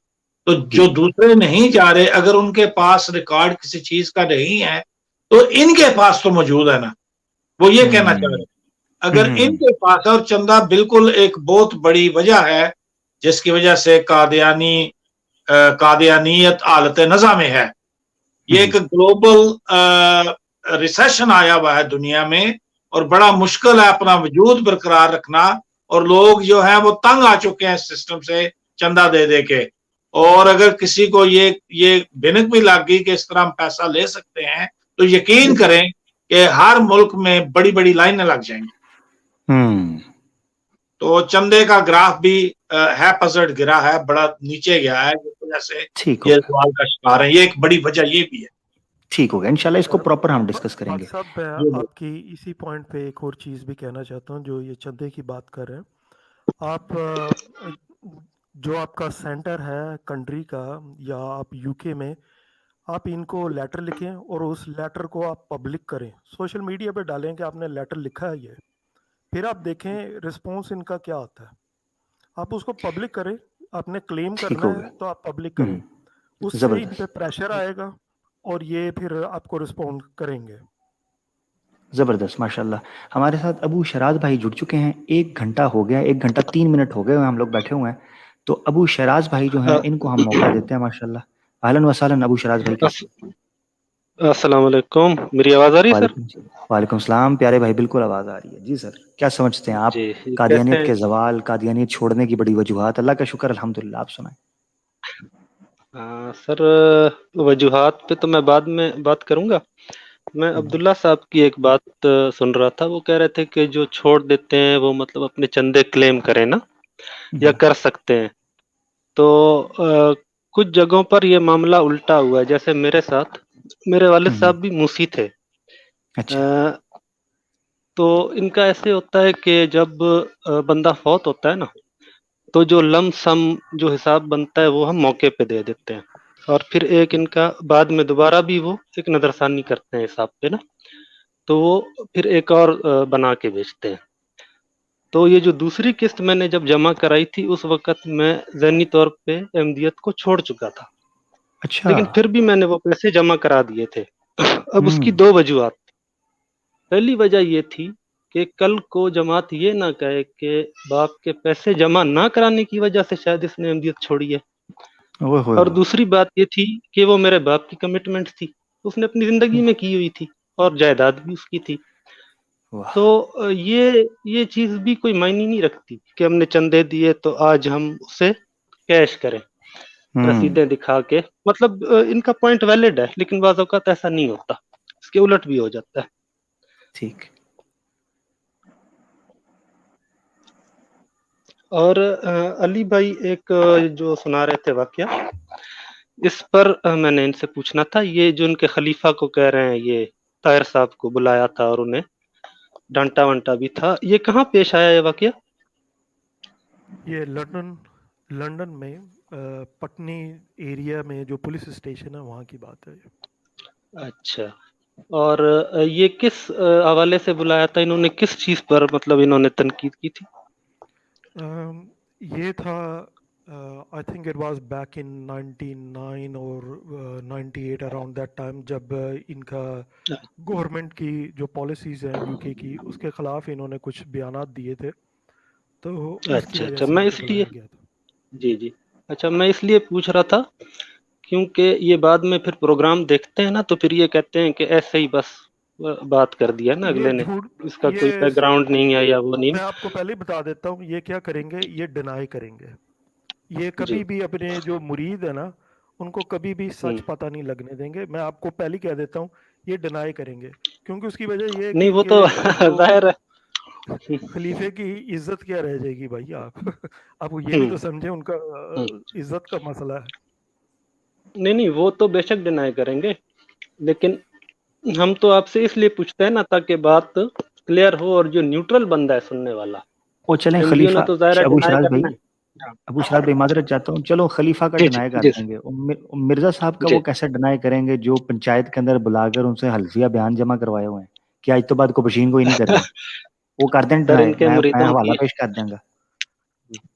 C: تو
A: جی
C: جو دوسرے نہیں جا رہے, اگر ان کے پاس ریکارڈ کسی چیز کا نہیں ہے تو ان کے پاس تو موجود ہے نا. وہ یہ کہنا چاہ رہے ہیں اگر ان کے پاس, اور چندہ بالکل ایک بہت بڑی وجہ ہے جس کی وجہ سے قادیانیت حالت نزا میں ہے. یہ ایک گلوبل ریسیشن آیا ہوا ہے دنیا میں, اور بڑا مشکل ہے اپنا وجود برقرار رکھنا, اور لوگ جو ہیں وہ تنگ آ چکے ہیں اس سسٹم سے چندہ دے دے کے. اور اگر کسی کو یہ بھنک بھی لگ گئی کہ اس طرح ہم پیسہ لے سکتے ہیں, تو یقین کریں کہ ہر ملک میں بڑی بڑی لائنیں لگ جائیں گی. تو چندے کا گراف بھی ہے پزٹ گرا ہے, بڑا نیچے گیا ہے, جس وجہ سے یہ سوال کا شکار ہے. یہ ایک بڑی وجہ یہ بھی ہے.
A: ٹھیک ہوگا, انشاءاللہ اس کو پراپر ہم ڈسکس کریں گے.
D: صاحب میں آپ کی اسی پوائنٹ پہ ایک اور چیز بھی کہنا چاہتا ہوں. جو یہ چندے کی بات کر رہے ہیں آپ, جو آپ کا سینٹر ہے کنٹری کا یا آپ یو کے میں, آپ ان کو لیٹر لکھیں اور اس لیٹر کو آپ پبلک کریں, سوشل میڈیا پہ ڈالیں کہ آپ نے لیٹر لکھا ہے یہ, پھر آپ دیکھیں رسپانس ان کا کیا آتا ہے. آپ اس کو پبلک کریں, آپ نے کلیم کرنا ہے تو آپ پبلک کریں, اس سے ان پہ پریشر آئے گا اور یہ پھر آپ کو رسپونڈ کریں گے.
A: زبردست, ماشاءاللہ. ہمارے ساتھ ابو شراز بھائی جڑ چکے ہیں. 1 گھنٹہ ہو گیا, 1 گھنٹہ 3 منٹ ہو گئے ہم لوگ بیٹھے ہوئے ہیں. تو ابو شراز بھائی جو ہیں ان کو ہم موقع دیتے ہیں. ماشاءاللہ, اہلاً وسہلاً ابو شراز بھائی. کیسے؟
F: السلام علیکم, میری آواز آ رہی ہے سر؟
A: وعلیکم السلام پیارے بھائی, بالکل آواز آ رہی ہے. جی سر, کیا سمجھتے ہیں آپ
F: جی,
A: قادیانیت کے زوال, قادیانیت چھوڑنے کی بڑی وجوہات؟ اللہ کا شکر الحمدللہ, آپ سنائیں.
F: سر وجوہات پہ تو میں بعد میں بات کروں گا. میں عبداللہ صاحب کی ایک بات سن رہا تھا, وہ کہہ رہے تھے کہ جو چھوڑ دیتے ہیں وہ مطلب اپنے چندے کلیم کریں نا, یا کر سکتے ہیں. تو کچھ جگہوں پر یہ معاملہ الٹا ہوا ہے. جیسے میرے ساتھ, میرے والد صاحب بھی موسی تھے. تو ان کا ایسے ہوتا ہے کہ جب بندہ فوت ہوتا ہے نا, تو جو لم سم جو حساب بنتا ہے وہ ہم موقع پہ دے دیتے ہیں, اور پھر ایک ان کا بعد میں دوبارہ بھی وہ ایک نظر ثانی کرتے ہیں حساب پہ نا, تو وہ پھر ایک اور بنا کے بیچتے ہیں. تو یہ جو دوسری قسط میں نے جب جمع کرائی تھی, اس وقت میں ذہنی طور پہ احمدیت کو چھوڑ چکا تھا, لیکن پھر بھی میں نے وہ پیسے جمع کرا دیے تھے. اب اس کی 2 وجوہات. پہلی وجہ یہ تھی کہ کل کو جماعت یہ نہ کہے کہ باپ کے پیسے جمع نہ کرانے کی وجہ سے شاید اس نے احمدیت چھوڑی ہے. اور دوسری بات یہ تھی کہ وہ میرے باپ کی کمٹمنٹ تھی، اس نے اپنی زندگی میں کی ہوئی تھی اور جائیداد بھی اس کی تھی. تو یہ چیز بھی کوئی معنی نہیں رکھتی کہ ہم نے چندے دیے تو آج ہم اسے کیش کریں رسیدیں دکھا کے. مطلب ان کا پوائنٹ ویلڈ ہے، لیکن بعض اوقات ایسا نہیں ہوتا، اس کے الٹ بھی ہو جاتا ہے.
A: ٹھیک.
F: اور علی بھائی ایک جو سنا رہے تھے واقعہ، اس پر میں نے ان سے پوچھنا تھا، یہ جو ان کے خلیفہ کو کہہ رہے ہیں یہ طاہر صاحب کو بلایا تھا اور انہیں ڈانٹا وانٹا بھی تھا، یہ کہاں پیش آیا یہ واقعہ؟
D: یہ لندن میں پٹنی ایریا میں جو پولیس اسٹیشن ہے وہاں کی بات ہے.
F: اچھا. اور یہ کس حوالے سے بلایا تھا؟ انہوں نے کس چیز پر مطلب انہوں نے تنقید کی تھی؟
D: یہ تھا I think it was back in 99 اور 98 around that time، جب ان کا گورنمنٹ کی جو پالیسیز ہیں یو کے کی اس کے خلاف انہوں نے کچھ بیانات دیے تھے، تو اس کی وجہ سے
F: میں
D: ان
F: اس
D: کو
F: لیے
D: بلایا گیا تھا.
F: جی اچھا، میں اس لیے پوچھ رہا تھا کیونکہ یہ بعد میں پھر پروگرام دیکھتے ہیں نا تو پھر یہ کہتے ہیں کہ ایسے ہی بس بات کر دیا نا اگلے نے، اس کا کوئی بیک گراؤنڈ نہیں ہے یا وہ نہیں.
D: میں آپ کو پہلے بتا دیتا ہوں یہ کیا کریں گے، یہ ڈینائی کریں گے. یہ کبھی بھی اپنے جو مرید ہے نا ان کو کبھی بھی سچ پتہ نہیں لگنے دیں گے. میں آپ کو پہلے کہہ دیتا ہوں یہ ڈینائی کریں گے، کیونکہ اس کی وجہ یہ ہے
F: نہیں وہ تو ظاہر ہے
D: خلیفے کی عزت کیا رہ جائے گی بھائی. آپ یہ بھی تو سمجھیں ان کا عزت کا مسئلہ ہے.
F: نہیں وہ تو بے شک ڈینائی کریں گے، لیکن ہم تو آپ سے اس لیے پوچھتے ہیں نا تاکہ بات کلیئر ہو اور جو نیوٹرل بندہ ہے سننے والا.
A: وہ چلیں خلیفہ ابو شراز بھائی معذرت چاہتا ہوں، چلو خلیفہ کا ڈینائی کر دیں گے. مرزا صاحب کا وہ کیسے ڈینائی کریں گے جو پنچایت کے اندر بلا کر ان سے حلفیہ بیان جمع کروائے ہوئے ہیں کہ آج تو بعد کو بشین کوئی نہیں کرنا؟ وہ کر دیں ڈینائی، میں حوالہ پیش کر دوں گا.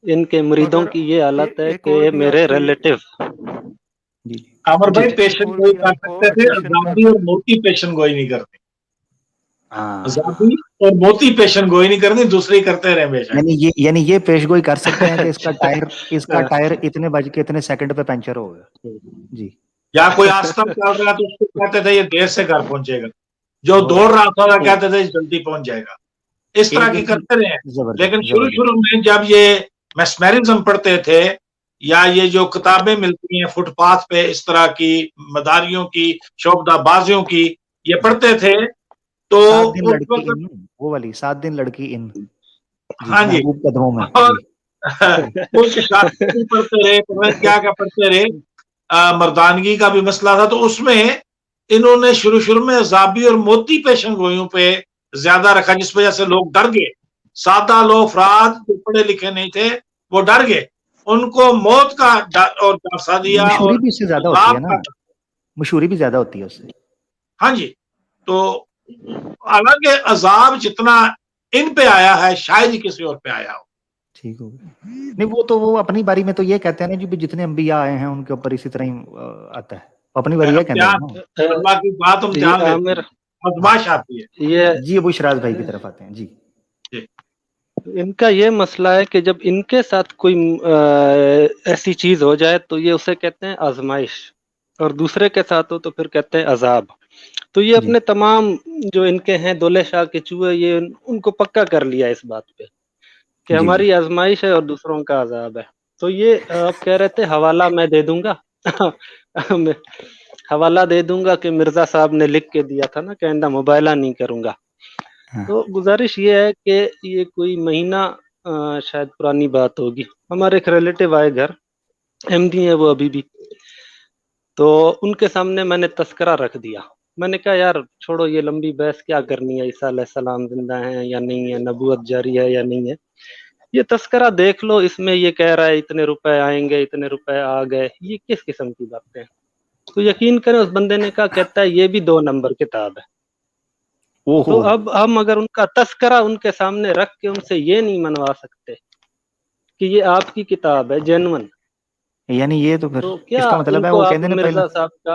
F: ان کے مریدوں کی یہ حالت ہے کہ میرے ریلیٹیو
C: عامر بھائی پیشن گوئی کر سکتے تھے، آزادی اور موتی پیشن گوئی نہیں کرتے. آزادی اور موتی پیشن گوئی نہیں کرنی، دوسری کرتے رہے ہمیشہ.
A: یعنی یہ پیش گوئی کر سکتے ہیں کہ اس کا ٹائر اتنے بج کے اتنے سیکنڈ پہ پنچر ہوگا. جی.
C: یا کوئی آستہ چل رہا تو اس کو کہتے تھے یہ دیر سے گھر پہنچے گا، جو دوڑ رہا تھا کہتے تھے جلدی پہنچ جائے گا. اس طرح کی کرتے رہے. لیکن شروع میں جب یہ میسمرزم پڑھتے تھے یا یہ جو کتابیں ملتی ہیں فٹ پاتھ پہ اس طرح کی مداریوں کی شوبدہ بازیوں کی یہ پڑھتے تھے تو
A: وہ والی 7 دن لڑکی ان.
C: ہاں جی،
A: قدموں میں
C: پڑھتے رہے، کیا پڑھتے رہے. مردانگی کا بھی مسئلہ تھا تو اس میں انہوں نے شروع میں عذابی اور موتی پیشن گوئیوں پہ زیادہ رکھا، جس وجہ سے لوگ ڈر گئے. سادہ لوگ افراد جو پڑھے لکھے نہیں تھے وہ ڈر گئے، ان کو موت کا اور ڈرسا دیا.
A: مشہوری بھی اس سے زیادہ ہوتی ہے نا، مشہوری بھی زیادہ ہوتی ہے اس سے.
C: ہاں جی. تو حالانکہ عذاب جتنا ان پہ آیا ہے شاید ہی کسی اور پہ آیا ہو.
A: ٹھیک ہو گیا. نہیں وہ اپنی باری میں تو یہ کہتے ہیں نا جی جتنے انبیاء آئے ہیں ان کے اوپر اسی طرح ہی آتا ہے. اپنی باری یہ کہتے ہیں
C: اللہ کی بات ہم دھیان دیتے ہیں، آزمائش آتی ہے.
A: جی ابو شراز بھائی کی طرف آتے ہیں. جی
F: ان کا یہ مسئلہ ہے کہ جب ان کے ساتھ کوئی ایسی چیز ہو جائے تو یہ اسے کہتے ہیں آزمائش، اور دوسرے کے ساتھ ہو تو پھر کہتے ہیں عذاب. تو یہ اپنے تمام جو ان کے ہیں دولے شاہ کے چوہے یہ ان کو پکا کر لیا اس بات پہ کہ ہماری آزمائش ہے اور دوسروں کا عذاب ہے. تو یہ آپ کہہ رہے تھے حوالہ میں دے دوں گا، حوالہ دے دوں گا کہ مرزا صاحب نے لکھ کے دیا تھا نا کہ آئندہ مبالغہ نہیں کروں گا. تو گزارش یہ ہے کہ یہ کوئی مہینہ شاید پرانی بات ہوگی، ہمارے ایک ریلیٹیو آئے گھر، احمدی ہیں وہ ابھی بھی، تو ان کے سامنے میں نے تذکرہ رکھ دیا. میں نے کہا یار چھوڑو یہ لمبی بحث کیا کرنی ہے، عیسیٰ علیہ السلام زندہ ہیں یا نہیں ہے، نبوت جاری ہے یا نہیں ہے، یہ تذکرہ دیکھ لو، اس میں یہ کہہ رہا ہے اتنے روپے آئیں گے اتنے روپے آ گئے، یہ کس قسم کی باتیں ہیں؟ تو یقین کریں اس بندے نے کہا کہتا ہے یہ بھی 2 نمبر کتاب ہے. تو اب ہم اگر ان کا تذکرہ ان کے سامنے رکھ کے ان سے یہ نہیں منوا سکتے کہ یہ آپ کی کتاب ہے جینون،
A: یعنی یہ تو پھر
F: کیا
A: اس کا مطلب
F: ان
A: ہے
F: کو
A: وہ
F: آپ
A: کہتے ہیں
F: مرزا صاحب کا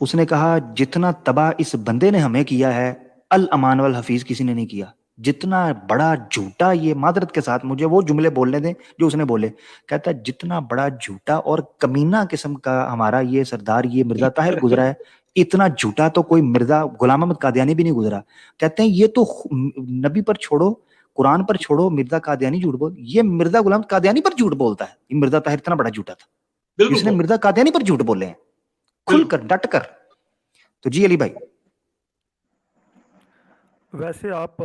A: اس نے کہا جتنا تباہ اس بندے نے ہمیں کیا ہے الامان والحفیظ کسی نے نہیں کیا. جتنا بڑا جھوٹا، یہ معذرت کے ساتھ مجھے وہ جملے بولنے دیں جو اس نے بولے، کہتا ہے جتنا بڑا جھوٹا اور کمینہ قسم کا ہمارا یہ سردار یہ مرزا طاہر گزرا ہے، اتنا جھوٹا تو کوئی مرزا غلام احمد قادیانی بھی نہیں گزرا. کہتے ہیں یہ تو نبی پر چھوڑو، قرآن پر چھوڑو، مرزا قادیانی جھوٹ بول، یہ مرزا غلام قادیانی پر جھوٹ بولتا ہے. یہ مرزا طاہر اتنا بڑا جھوٹا تھا، اس نے مرزا قادیانی پر جھوٹ بولے ہیں کھل کر ڈٹ کر. تو جی علی بھائی.
D: ویسے آپ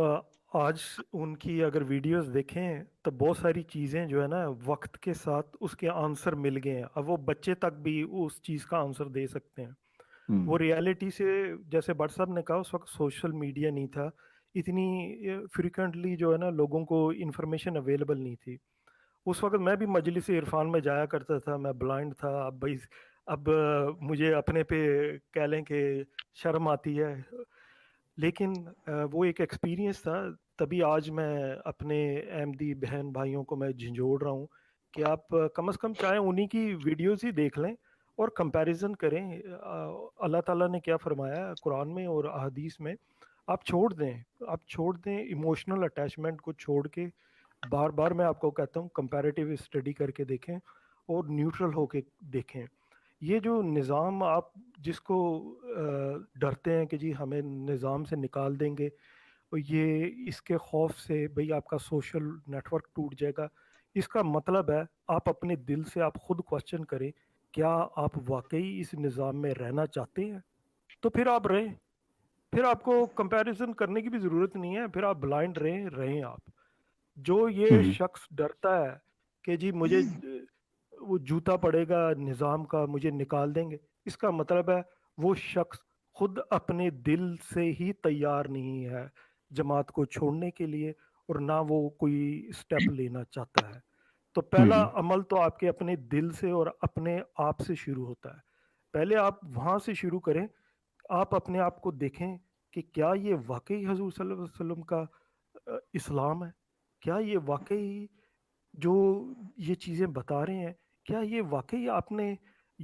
D: آج ان کی اگر ویڈیوز دیکھیں تو بہت ساری چیزیں جو ہے نا وقت کے ساتھ اس کے آنسر مل گئے ہیں. اب وہ بچے تک بھی اس چیز کا آنسر دے سکتے ہیں. وہ ریالٹی سے، جیسے بٹ صاحب نے کہا، اس وقت سوشل میڈیا نہیں تھا، اتنی فریکوینٹلی جو ہے نا لوگوں کو انفارمیشن اویلیبل نہیں تھی. اس وقت میں بھی مجلس عرفان میں جایا کرتا تھا، میں بلائنڈ تھا. اب بھائی اب مجھے اپنے پہ کہہ لیں کہ شرم آتی ہے، لیکن وہ ایک ایکسپیرینس تھا. تبھی آج میں اپنے احمدی بہن بھائیوں کو میں جھنجھوڑ رہا ہوں کہ آپ کم از کم چاہے انہی کی ویڈیوز ہی دیکھ لیں اور کمپیریزن کریں. اللہ تعالیٰ نے کیا فرمایا قرآن میں اور احادیث میں، آپ چھوڑ دیں ایموشنل اٹیچمنٹ کو چھوڑ کے. بار بار میں آپ کو کہتا ہوں کمپیریٹیو اسٹڈی کر کے دیکھیں اور نیوٹرل ہو کے دیکھیں. یہ جو نظام آپ جس کو ڈرتے ہیں کہ جی ہمیں نظام سے نکال دیں گے، یہ اس کے خوف سے بھئی آپ کا سوشل نیٹ ورک ٹوٹ جائے گا، اس کا مطلب ہے آپ اپنے دل سے آپ خود کوسچن کریں کیا آپ واقعی اس نظام میں رہنا چاہتے ہیں؟ تو پھر آپ رہیں، پھر آپ کو کمپیریزن کرنے کی بھی ضرورت نہیں ہے، پھر آپ بلائنڈ رہیں آپ. جو یہ شخص ڈرتا ہے کہ جی مجھے وہ جوتا پڑے گا نظام کا، مجھے نکال دیں گے، اس کا مطلب ہے وہ شخص خود اپنے دل سے ہی تیار نہیں ہے جماعت کو چھوڑنے کے لیے، اور نہ وہ کوئی سٹیپ لینا چاہتا ہے. تو پہلا عمل تو آپ کے اپنے دل سے اور اپنے آپ سے شروع ہوتا ہے. پہلے آپ وہاں سے شروع کریں، آپ اپنے آپ کو دیکھیں کہ کیا یہ واقعی حضور صلی اللہ علیہ وسلم کا اسلام ہے؟ کیا یہ واقعی جو یہ چیزیں بتا رہے ہیں، کیا یہ واقعی آپ نے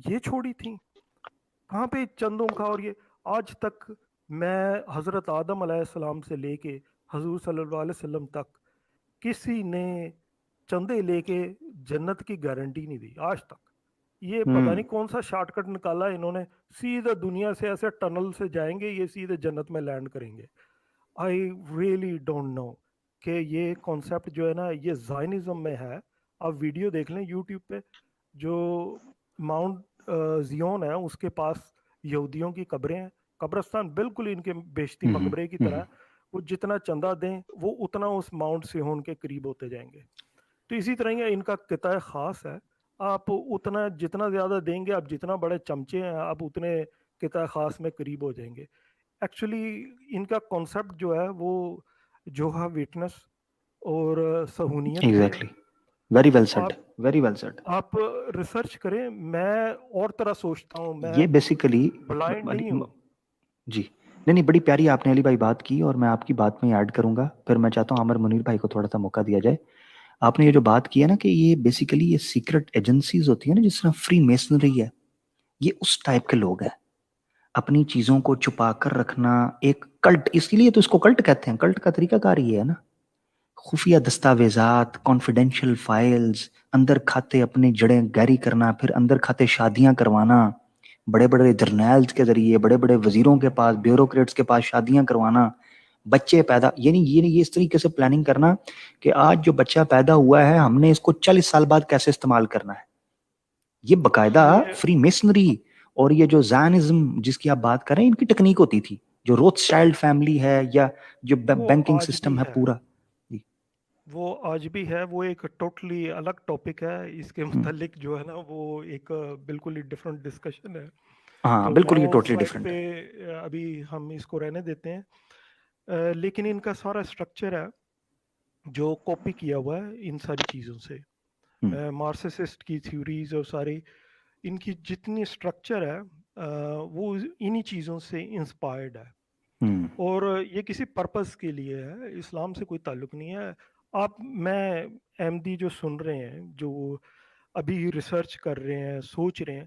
D: یہ چھوڑی تھیں؟ کہاں پہ چندوں کا؟ اور یہ آج تک میں حضرت آدم علیہ السلام سے لے کے حضور صلی اللہ علیہ وسلم تک کسی نے چندے لے کے جنت کی گارنٹی نہیں دی آج تک. یہ پتہ نہیں کون سا شارٹ کٹ نکالا انہوں نے، سیدھا دنیا سے ایسے ٹنل سے جائیں گے، یہ سیدھے جنت میں لینڈ کریں گے. آئی ریئلی ڈونٹ نو کہ یہ کانسیپٹ جو ہے نا یہ زائنزم میں ہے. آپ ویڈیو دیکھ لیں یوٹیوب پہ، جو ماؤنٹ زیون ہے اس کے پاس یہودیوں کی قبریں ہیں، قبرستان بالکل ان کے بیشتی مقبرے کی طرح. وہ جتنا چندہ دیں وہ اتنا اس ماؤنٹ سیون کے قریب ہوتے جائیں گے. تو اسی طرح یہ ان کا قطع خاص ہے، آپ اتنا جتنا زیادہ دیں گے، آپ جتنا بڑے چمچے ہیں آپ اتنے قطع خاص میں قریب ہو جائیں گے. ایکچولی ان کا کانسیپٹ جو ہے وہ جوہا وٹنس اور صہونیت پہ ہے.
A: Very well said, very well said.
D: آپ ریسرچ کریں، میں اور طرح سوچتا ہوں، میں
A: یہ بیسیکلی
D: بلائنڈ نہیں ہوں.
A: جی نہیں، بڑی پیاری آپ نے علی بھائی بات کی، اور میں آپ کی بات میں ایڈ کروں گا. پھر میں چاہتا ہوں عامر منیر بھائی کو تھوڑا سا موقع دیا جائے. آپ نے یہ جو بات کی ہے نا کہ یہ بیسیکلی یہ سیکرٹ ایجنسیز ہوتی ہیں نا، جس طرح فری میسنری ہے، یہ اس ٹائپ کے لوگ ہیں. اپنی چیزوں کو چھپا کر رکھنا، ایک کلٹ، اس لیے تو اس کو کلٹ کہتے ہیں. کلٹ کا طریقہ کار یہ ہے نا، خفیہ دستاویزات، کانفیڈینشیل فائلز، اندر کھاتے اپنے جڑیں گہری کرنا، پھر اندر کھاتے شادیاں کروانا، بڑے بڑے جرنیلز کے ذریعے، بڑے بڑے وزیروں کے پاس، بیوروکریٹس کے پاس شادیاں کروانا، بچے پیدا، یعنی یہ اس طریقے سے پلاننگ کرنا کہ آج جو بچہ پیدا ہوا ہے ہم نے اس کو 40 سال بعد کیسے استعمال کرنا ہے. یہ باقاعدہ فری میسنری اور یہ جو زائنزم جس کی آپ بات کر رہے ہیں ان کی ٹیکنیک ہوتی تھی. جو روتھ چائلڈ فیملی ہے یا جو بینکنگ سسٹم ہے پورا،
D: وہ آج بھی ہے. وہ ایک ٹوٹلی الگ ٹاپک ہے، اس کے متعلق جو ہے نا وہ ایک بالکل ہی ڈفرینٹ ڈسکشن ہے.
A: ہاں بالکل یہ ٹوٹلی ڈفرینٹ
D: پہ ابھی ہم اس کو رہنے دیتے ہیں. لیکن ان کا سارا اسٹرکچر ہے جو کاپی کیا ہوا ہے ان ساری چیزوں سے. مارکسسٹ کی تھیوریز اور ساری ان کی جتنی اسٹرکچر ہے وہ انہی چیزوں سے انسپائرڈ ہے، اور یہ کسی پرپس کے لیے ہے، اسلام سے کوئی تعلق نہیں ہے. آپ میں احمدی جو سن رہے ہیں، جو ابھی ریسرچ کر رہے ہیں، سوچ رہے ہیں،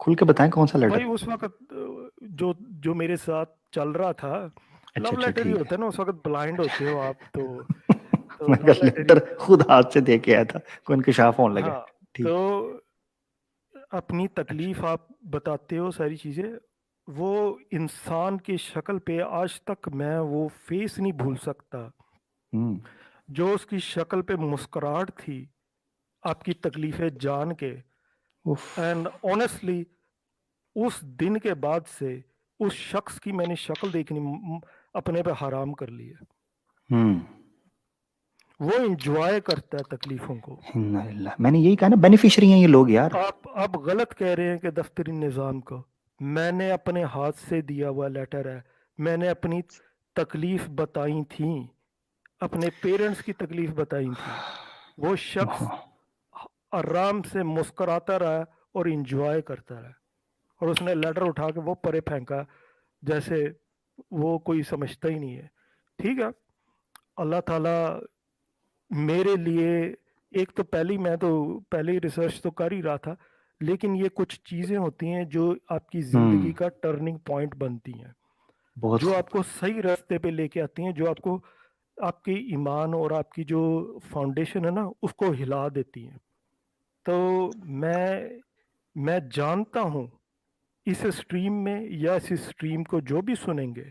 A: کھل کے بتائیں کون سا لیٹر؟
D: بھائی اس وقت جو میرے ساتھ چل رہا تھا لو لیٹر ہی ہوتا ہے نا، اس وقت بلائنڈ ہوتے ہو آپ تو
A: میں لیٹر خود ہاتھ سے دے کے آیا تھا، کوئی انکشاف ہونے لگا.
D: ہاں تو اپنی تکلیف آپ بتاتے ہو ساری چیزیں، وہ انسان کی شکل پہ آج تک میں وہ فیس نہیں بھول سکتا جو اس کی شکل پہ مسکراہٹ تھی آپ کی تکلیفیں جان کے. اینڈ آنیسٹلی اس دن کے بعد سے اس شخص کی میں نے شکل دیکھنی اپنے پہ حرام کر لی ہے. وہ انجوائے کرتا ہے تکلیفوں کو.
A: میں نے یہی کہا نا، بینیفیشری ہیں یہ لوگ یار.
D: آپ غلط کہہ رہے ہیں کہ دفتری نظام کو. میں نے اپنے ہاتھ سے دیا ہوا لیٹر ہے، میں نے اپنی تکلیف بتائی تھیں، اپنے پیرنٹس کی تکلیف بتائی تھی. وہ شخص آرام سے مسکراتا رہا اور انجوائے کرتا رہا، اور اس نے لیٹر اٹھا کے وہ پرے پھینکا جیسے وہ کوئی سمجھتا ہی نہیں ہے. ٹھیک ہے، اللہ تعالیٰ میرے لیے ایک تو پہلی ریسرچ تو کر ہی رہا تھا، لیکن یہ کچھ چیزیں ہوتی ہیں جو آپ کی زندگی کا ٹرننگ پوائنٹ بنتی ہیں، جو آپ کو صحیح راستے پہ لے کے آتی ہیں، جو آپ کو آپ کی ایمان اور آپ کی جو فاؤنڈیشن ہے نا اس کو ہلا دیتی ہیں. تو میں جانتا ہوں اس اسٹریم میں یا اس اسٹریم کو جو بھی سنیں گے،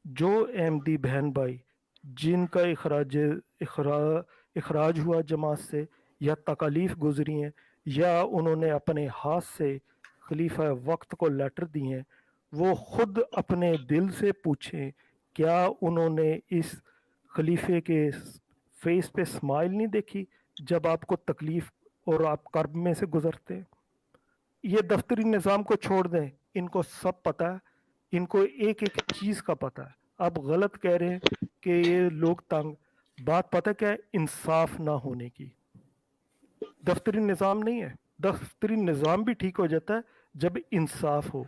D: جو احمدی بہن بھائی جن کا اخراج ہوا جماعت سے، یا تکالیف گزری ہیں، یا انہوں نے اپنے ہاتھ سے خلیفہ وقت کو لیٹر دی ہیں، وہ خود اپنے دل سے پوچھیں کیا انہوں نے اس خلیفے کے فیس پہ اسمائل نہیں دیکھی جب آپ کو تکلیف اور آپ کرب میں سے گزرتے. یہ دفتری نظام کو چھوڑ دیں، ان کو سب پتہ ہے، ان کو ایک ایک چیز کا پتہ ہے. آپ غلط کہہ رہے ہیں کہ یہ لوگ تنگ. بات پتہ کیا ہے؟ انصاف نہ ہونے کی. دفتری نظام نہیں ہے، دفتری نظام بھی ٹھیک ہو جاتا ہے جب انصاف ہو.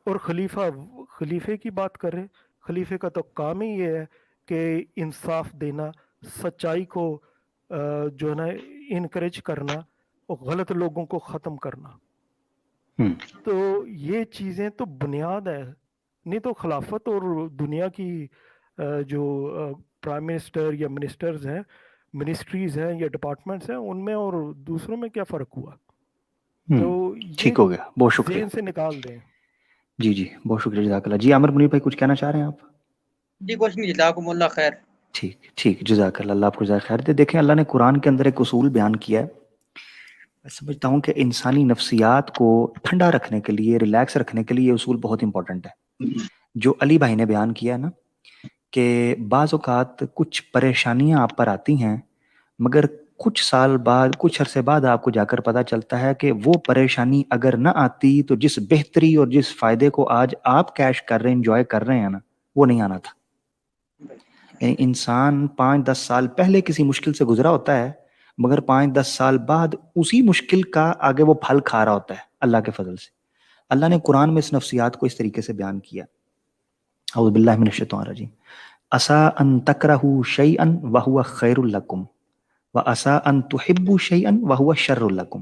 D: اور خلیفے کی بات کر رہے، خلیفے کا تو کام ہی یہ ہے کہ انصاف دینا، سچائی کو جو ہے نا انکریج کرنا اور غلط لوگوں کو ختم کرنا. تو یہ چیزیں تو بنیاد ہے، نہیں تو خلافت اور دنیا کی جو پرائم منسٹر یا منسٹرز ہیں، منسٹریز ہیں یا ڈپارٹمنٹس ہیں، ان میں اور دوسروں میں کیا فرق ہوا؟ تو
A: ٹھیک ہو گیا، بہت شکریہ.
D: ذہن سے نکال دیں.
A: جی بہت شکریہ، جزاک اللہ. جی عامر منیر بھائی کچھ کہنا چاہ رہے ہیں آپ؟
B: جی کچھ نہیں، جزاکم اللہ خیر.
A: ٹھیک، جزاک اللہ. اللہ آپ کو جزاک خیر دے. دیکھیں اللہ نے قرآن کے اندر ایک اصول بیان کیا ہے. میں سمجھتا ہوں کہ انسانی نفسیات کو ٹھنڈا رکھنے کے لیے، ریلیکس رکھنے کے لیے یہ اصول بہت امپورٹنٹ ہے. جو علی بھائی نے بیان کیا ہے نا کہ بعض اوقات کچھ پریشانیاں آپ پر آتی ہیں، مگر کچھ سال بعد، کچھ عرصے بعد آپ کو جا کر پتہ چلتا ہے کہ وہ پریشانی اگر نہ آتی تو جس بہتری اور جس فائدے کو آج آپ کیش کر رہے ہیں، انجوائے کر رہے ہیں نا، وہ نہیں آنا تھا. یعنی انسان 5-10 سال پہلے کسی مشکل سے گزرا ہوتا ہے، مگر 5-10 سال بعد اسی مشکل کا آگے وہ پھل کھا رہا ہوتا ہے اللہ کے فضل سے. اللہ نے قرآن میں اس نفسیات کو اس طریقے سے بیان کیا. اعوذ باللہ من الشیطان الرجیم. عسیٰ ان تکرہوا شیئا وہو خیر لکم وعسیٰ ان تحبوا شیئا وہو شر لکم.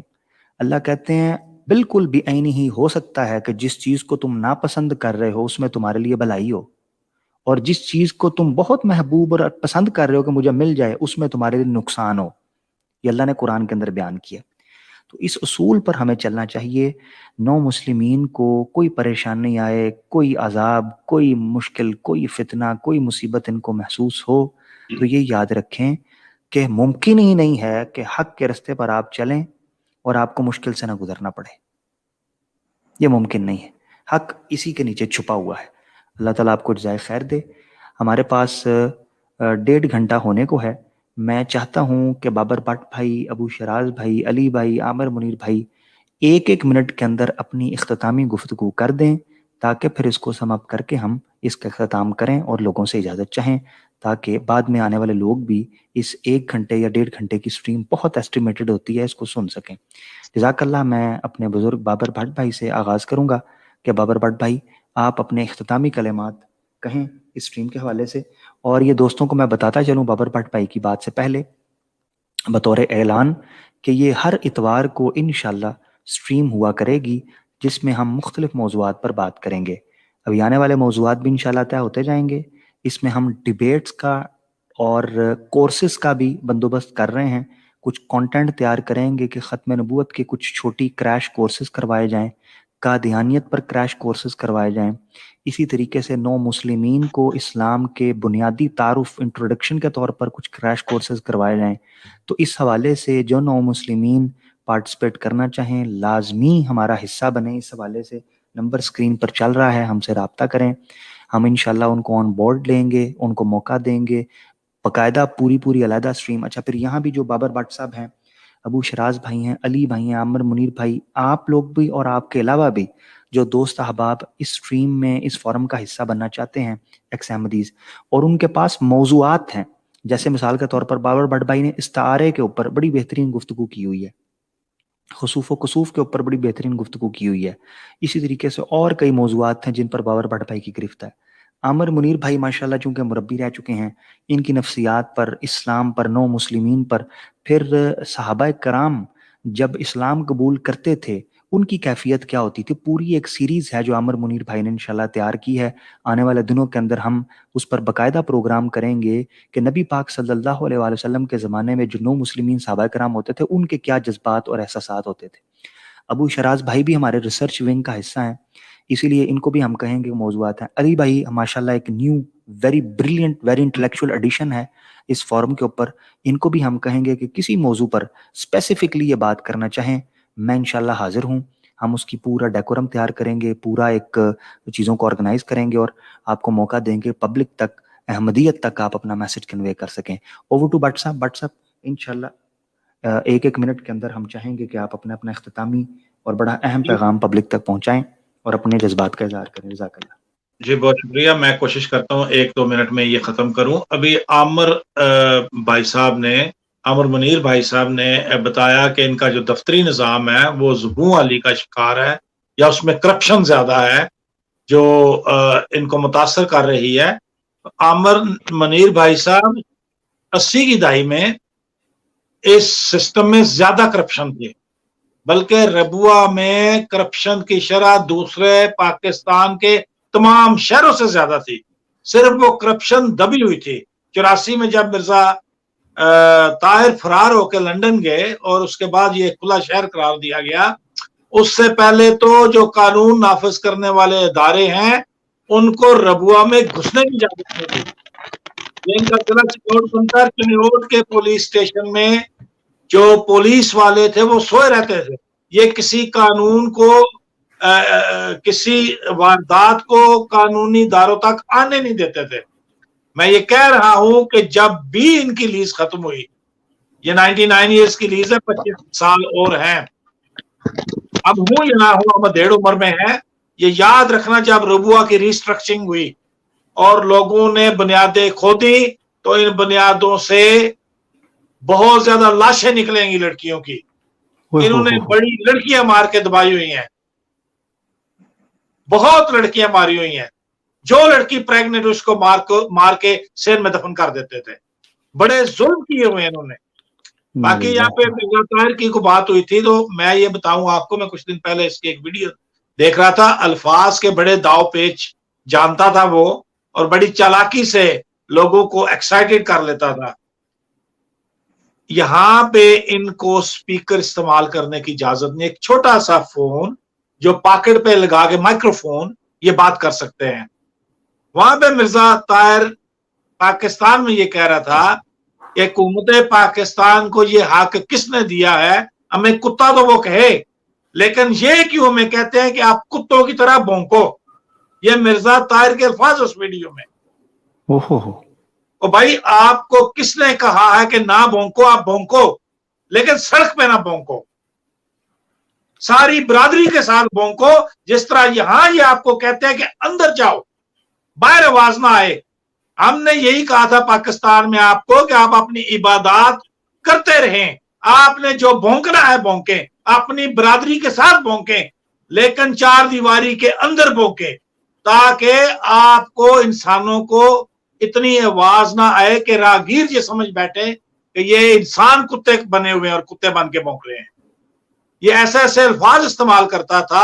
A: اللہ کہتے ہیں بالکل بھی عینی ہی ہو سکتا ہے کہ جس چیز کو تم ناپسند کر رہے ہو اس میں تمہارے لیے بھلائی ہو، اور جس چیز کو تم بہت محبوب اور پسند کر رہے ہو کہ مجھے مل جائے اس میں تمہارے لیے نقصان ہو. یہ اللہ نے قرآن کے اندر بیان کیا. تو اس اصول پر ہمیں چلنا چاہیے. نو مسلمین کو کوئی پریشانی آئے، کوئی عذاب، کوئی مشکل، کوئی فتنہ، کوئی مصیبت ان کو محسوس ہو تو یہ یاد رکھیں کہ ممکن ہی نہیں ہے کہ حق کے رستے پر آپ چلیں اور آپ کو مشکل سے نہ گزرنا پڑے. یہ ممکن نہیں ہے. حق اسی کے نیچے چھپا ہوا ہے. اللہ تعالیٰ آپ کو جزائے خیر دے. ہمارے پاس 1.5 گھنٹہ ہونے کو ہے. میں چاہتا ہوں کہ بابر بٹ بھائی، ابو شراز بھائی، علی بھائی، عامر منیر بھائی 1-1 منٹ کے اندر اپنی اختتامی گفتگو کر دیں تاکہ پھر اس کو سم اپ کر کے ہم اس کا اختتام کریں اور لوگوں سے اجازت چاہیں، تاکہ بعد میں آنے والے لوگ بھی اس 1 گھنٹے یا 1.5 گھنٹے کی سٹریم بہت ایسٹیمیٹڈ ہوتی ہے، اس کو سن سکیں. جزاک اللہ. میں اپنے بزرگ بابر بٹ بھائی سے آغاز کروں گا کہ بابر بٹ بھائی آپ اپنے اختتامی کلمات کہیں اس سٹریم کے حوالے سے. اور یہ دوستوں کو میں بتاتا چلوں بابر بٹ بھائی کی بات سے پہلے بطور اعلان کہ یہ ہر اتوار کو انشاءاللہ سٹریم ہوا کرے گی جس میں ہم مختلف موضوعات پر بات کریں گے. ابھی آنے والے موضوعات بھی انشاءاللہ طے ہوتے جائیں گے. اس میں ہم ڈیبیٹس کا اور کورسز کا بھی بندوبست کر رہے ہیں. کچھ کانٹینٹ تیار کریں گے کہ ختم نبوت کے کچھ چھوٹی کریش کورسز کروائے جائیں, قادیانیت پر کریش کورسز کروائے جائیں. اسی طریقے سے نو مسلمین کو اسلام کے بنیادی تعارف انٹروڈکشن کے طور پر کچھ کریش کورسز کروائے جائیں. تو اس حوالے سے جو نو مسلمین پارٹیسپیٹ کرنا چاہیں لازمی ہمارا حصہ بنیں. اس حوالے سے نمبر اسکرین پر چل رہا ہے, ہم سے رابطہ کریں. ہم انشاءاللہ ان کو آن بورڈ لیں گے, ان کو موقع دیں گے, باقاعدہ پوری علیحدہ اسٹریم. اچھا, پھر یہاں بھی جو بابر بٹ صاحب ہیں, ابو شراز بھائی ہیں, علی بھائی ہیں, عامر منیر بھائی, آپ لوگ بھی اور آپ کے علاوہ بھی جو دوست احباب اس اسٹریم میں اس فورم کا حصہ بننا چاہتے ہیں ایکس احمدیز, اور ان کے پاس موضوعات ہیں, جیسے مثال کے طور پر بابر بٹ بھائی نے استعارے کے اوپر بڑی بہترین گفتگو کی ہوئی ہے, خصوف و کسوف کے اوپر بڑی بہترین گفتگو کی ہوئی ہے. اسی طریقے سے اور کئی موضوعات ہیں جن پر بابر بٹ بھائی کی گرفت ہے. عامر منیر بھائی ماشاءاللہ چونکہ مربی رہ چکے ہیں, ان کی نفسیات پر, اسلام پر, نو مسلمین پر, پھر صحابہ کرام جب اسلام قبول کرتے تھے ان کی کیفیت کیا ہوتی تھی, پوری ایک سیریز ہے جو عامر منیر بھائی نے انشاءاللہ تیار کی ہے. آنے والے دنوں کے اندر ہم اس پر باقاعدہ پروگرام کریں گے کہ نبی پاک صلی اللہ علیہ وآلہ وسلم کے زمانے میں جو نو مسلمین صحابہ کرام ہوتے تھے ان کے کیا جذبات اور احساسات ہوتے تھے. ابو شراز بھائی بھی ہمارے ریسرچ ونگ کا حصہ ہیں, اسی لیے ان کو بھی ہم کہیں گے موضوعات ہیں. علی بھائی ماشاءاللہ ایک new very brilliant very intellectual edition ہے اس فورم کے اوپر, ان کو بھی ہم کہیں گے کہ کسی موضوع پر اسپیسیفکلی یہ بات کرنا چاہیں, میں انشاءاللہ حاضر ہوں. ہم اس کی پورا ڈیکورم تیار کریں گے, پورا ایک چیزوں کو آرگنائز کریں گے اور آپ کو موقع دیں گے پبلک تک, احمدیت تک آپ اپنا میسج کنوے کر سکیں. اوور ٹو بٹ صاحب. بٹ صاحب انشاءاللہ ایک منٹ کے اندر ہم چاہیں گے کہ آپ اپنا اختتامی اور بڑا اہم پیغام پبلک تک پہنچائیں اور اپنے جذبات کا اظہار کریں. جزاک اللہ.
C: جی بہت شکریہ. میں کوشش کرتا ہوں 1-2 منٹ میں یہ ختم کروں. ابھی عامر بھائی صاحب نے, عامر منیر بھائی صاحب نے بتایا کہ ان کا جو دفتری نظام ہے وہ زبوں علی کا شکار ہے, یا اس میں کرپشن زیادہ ہے جو ان کو متاثر کر رہی ہے. عامر منیر بھائی صاحب 80 کی دہائی میں اس سسٹم میں زیادہ کرپشن تھی, بلکہ ربوہ میں کرپشن کی شرح دوسرے پاکستان کے تمام شہروں سے زیادہ تھی. صرف وہ کرپشن دبی ہوئی تھی. 84 میں جب مرزا طاہر فرار ہو کے لندن گئے اور اس کے بعد یہ کھلا شہر قرار دیا گیا, اس سے پہلے تو جو قانون نافذ کرنے والے ادارے ہیں ان کو ربوہ میں گھسنے کی اجازت نہیں تھی. ان کا ضلع چنوٹ بنتا, چنوٹ کے پولیس اسٹیشن میں جو پولیس والے تھے وہ سوئے رہتے تھے. یہ کسی قانون کو, کسی واردات کو قانونی داروں تک آنے نہیں دیتے تھے. میں یہ کہہ رہا ہوں کہ جب بھی ان کی لیز ختم ہوئی, یہ 99 ایئرس کی لیز ہے, 25 سال اور ہیں, اب ہوں یا نہ ہوں, ہم 1.5 عمر میں ہیں. یہ یاد رکھنا, جب ربوہ کی ریسٹرکچرنگ ہوئی اور لوگوں نے بنیادیں کھودی تو ان بنیادوں سے بہت زیادہ لاشیں نکلیں گی لڑکیوں کی. انہوں نے بڑی لڑکیاں مار کے دبائی ہوئی ہیں, بہت لڑکیاں ماری ہوئی ہیں. جو لڑکی پریگننٹ اس کو مار کے سین میں دفن کر دیتے تھے. بڑے ظلم کیے ہوئے انہوں نے. باقی یہاں پہ مرزا طاہر کی کو بات ہوئی تھی تو میں یہ بتاؤں آپ کو, میں کچھ دن پہلے اس کی ایک ویڈیو دیکھ رہا تھا. الفاظ کے بڑے داؤ پیچ جانتا تھا وہ, اور بڑی چالاکی سے لوگوں کو ایکسائٹڈ کر لیتا تھا. یہاں پہ ان کو سپیکر استعمال کرنے کی اجازت نہیں. ایک چھوٹا سا فون جو پاکٹ پہ لگا کے مائکرو فون, یہ بات کر سکتے ہیں. وہاں پہ مرزا طاہر پاکستان میں یہ کہہ رہا تھا کہ حکومت پاکستان کو یہ حق کس نے دیا ہے, ہمیں کتا تو وہ کہے, لیکن یہ کیوں ہمیں کہتے ہیں کہ آپ کتوں کی طرح بھونکو. یہ مرزا طاہر کے الفاظ اس ویڈیو میں. بھائی آپ کو کس نے کہا ہے کہ نہ بھونکو, آپ بھونکو, لیکن سڑک پہ نہ بھونکو, ساری برادری کے ساتھ بھونکو. جس طرح یہاں یہ آپ کو کہتے ہیں کہ اندر جاؤ, باہر آواز نہ آئے. ہم نے یہی کہا تھا پاکستان میں آپ کو کہ آپ اپنی عبادات کرتے رہیں, آپ نے جو بھونکنا ہے بھونکیں, اپنی برادری کے ساتھ بھونکیں, لیکن 4 دیواری کے اندر بھونکیں, تاکہ آپ کو, انسانوں کو اتنی آواز نہ آئے کہ راگیر یہ سمجھ بیٹھے کہ یہ انسان کتے بنے ہوئے ہیں اور کتے بن کے بھونک رہے ہیں. یہ ایسے ایسے الفاظ استعمال کرتا تھا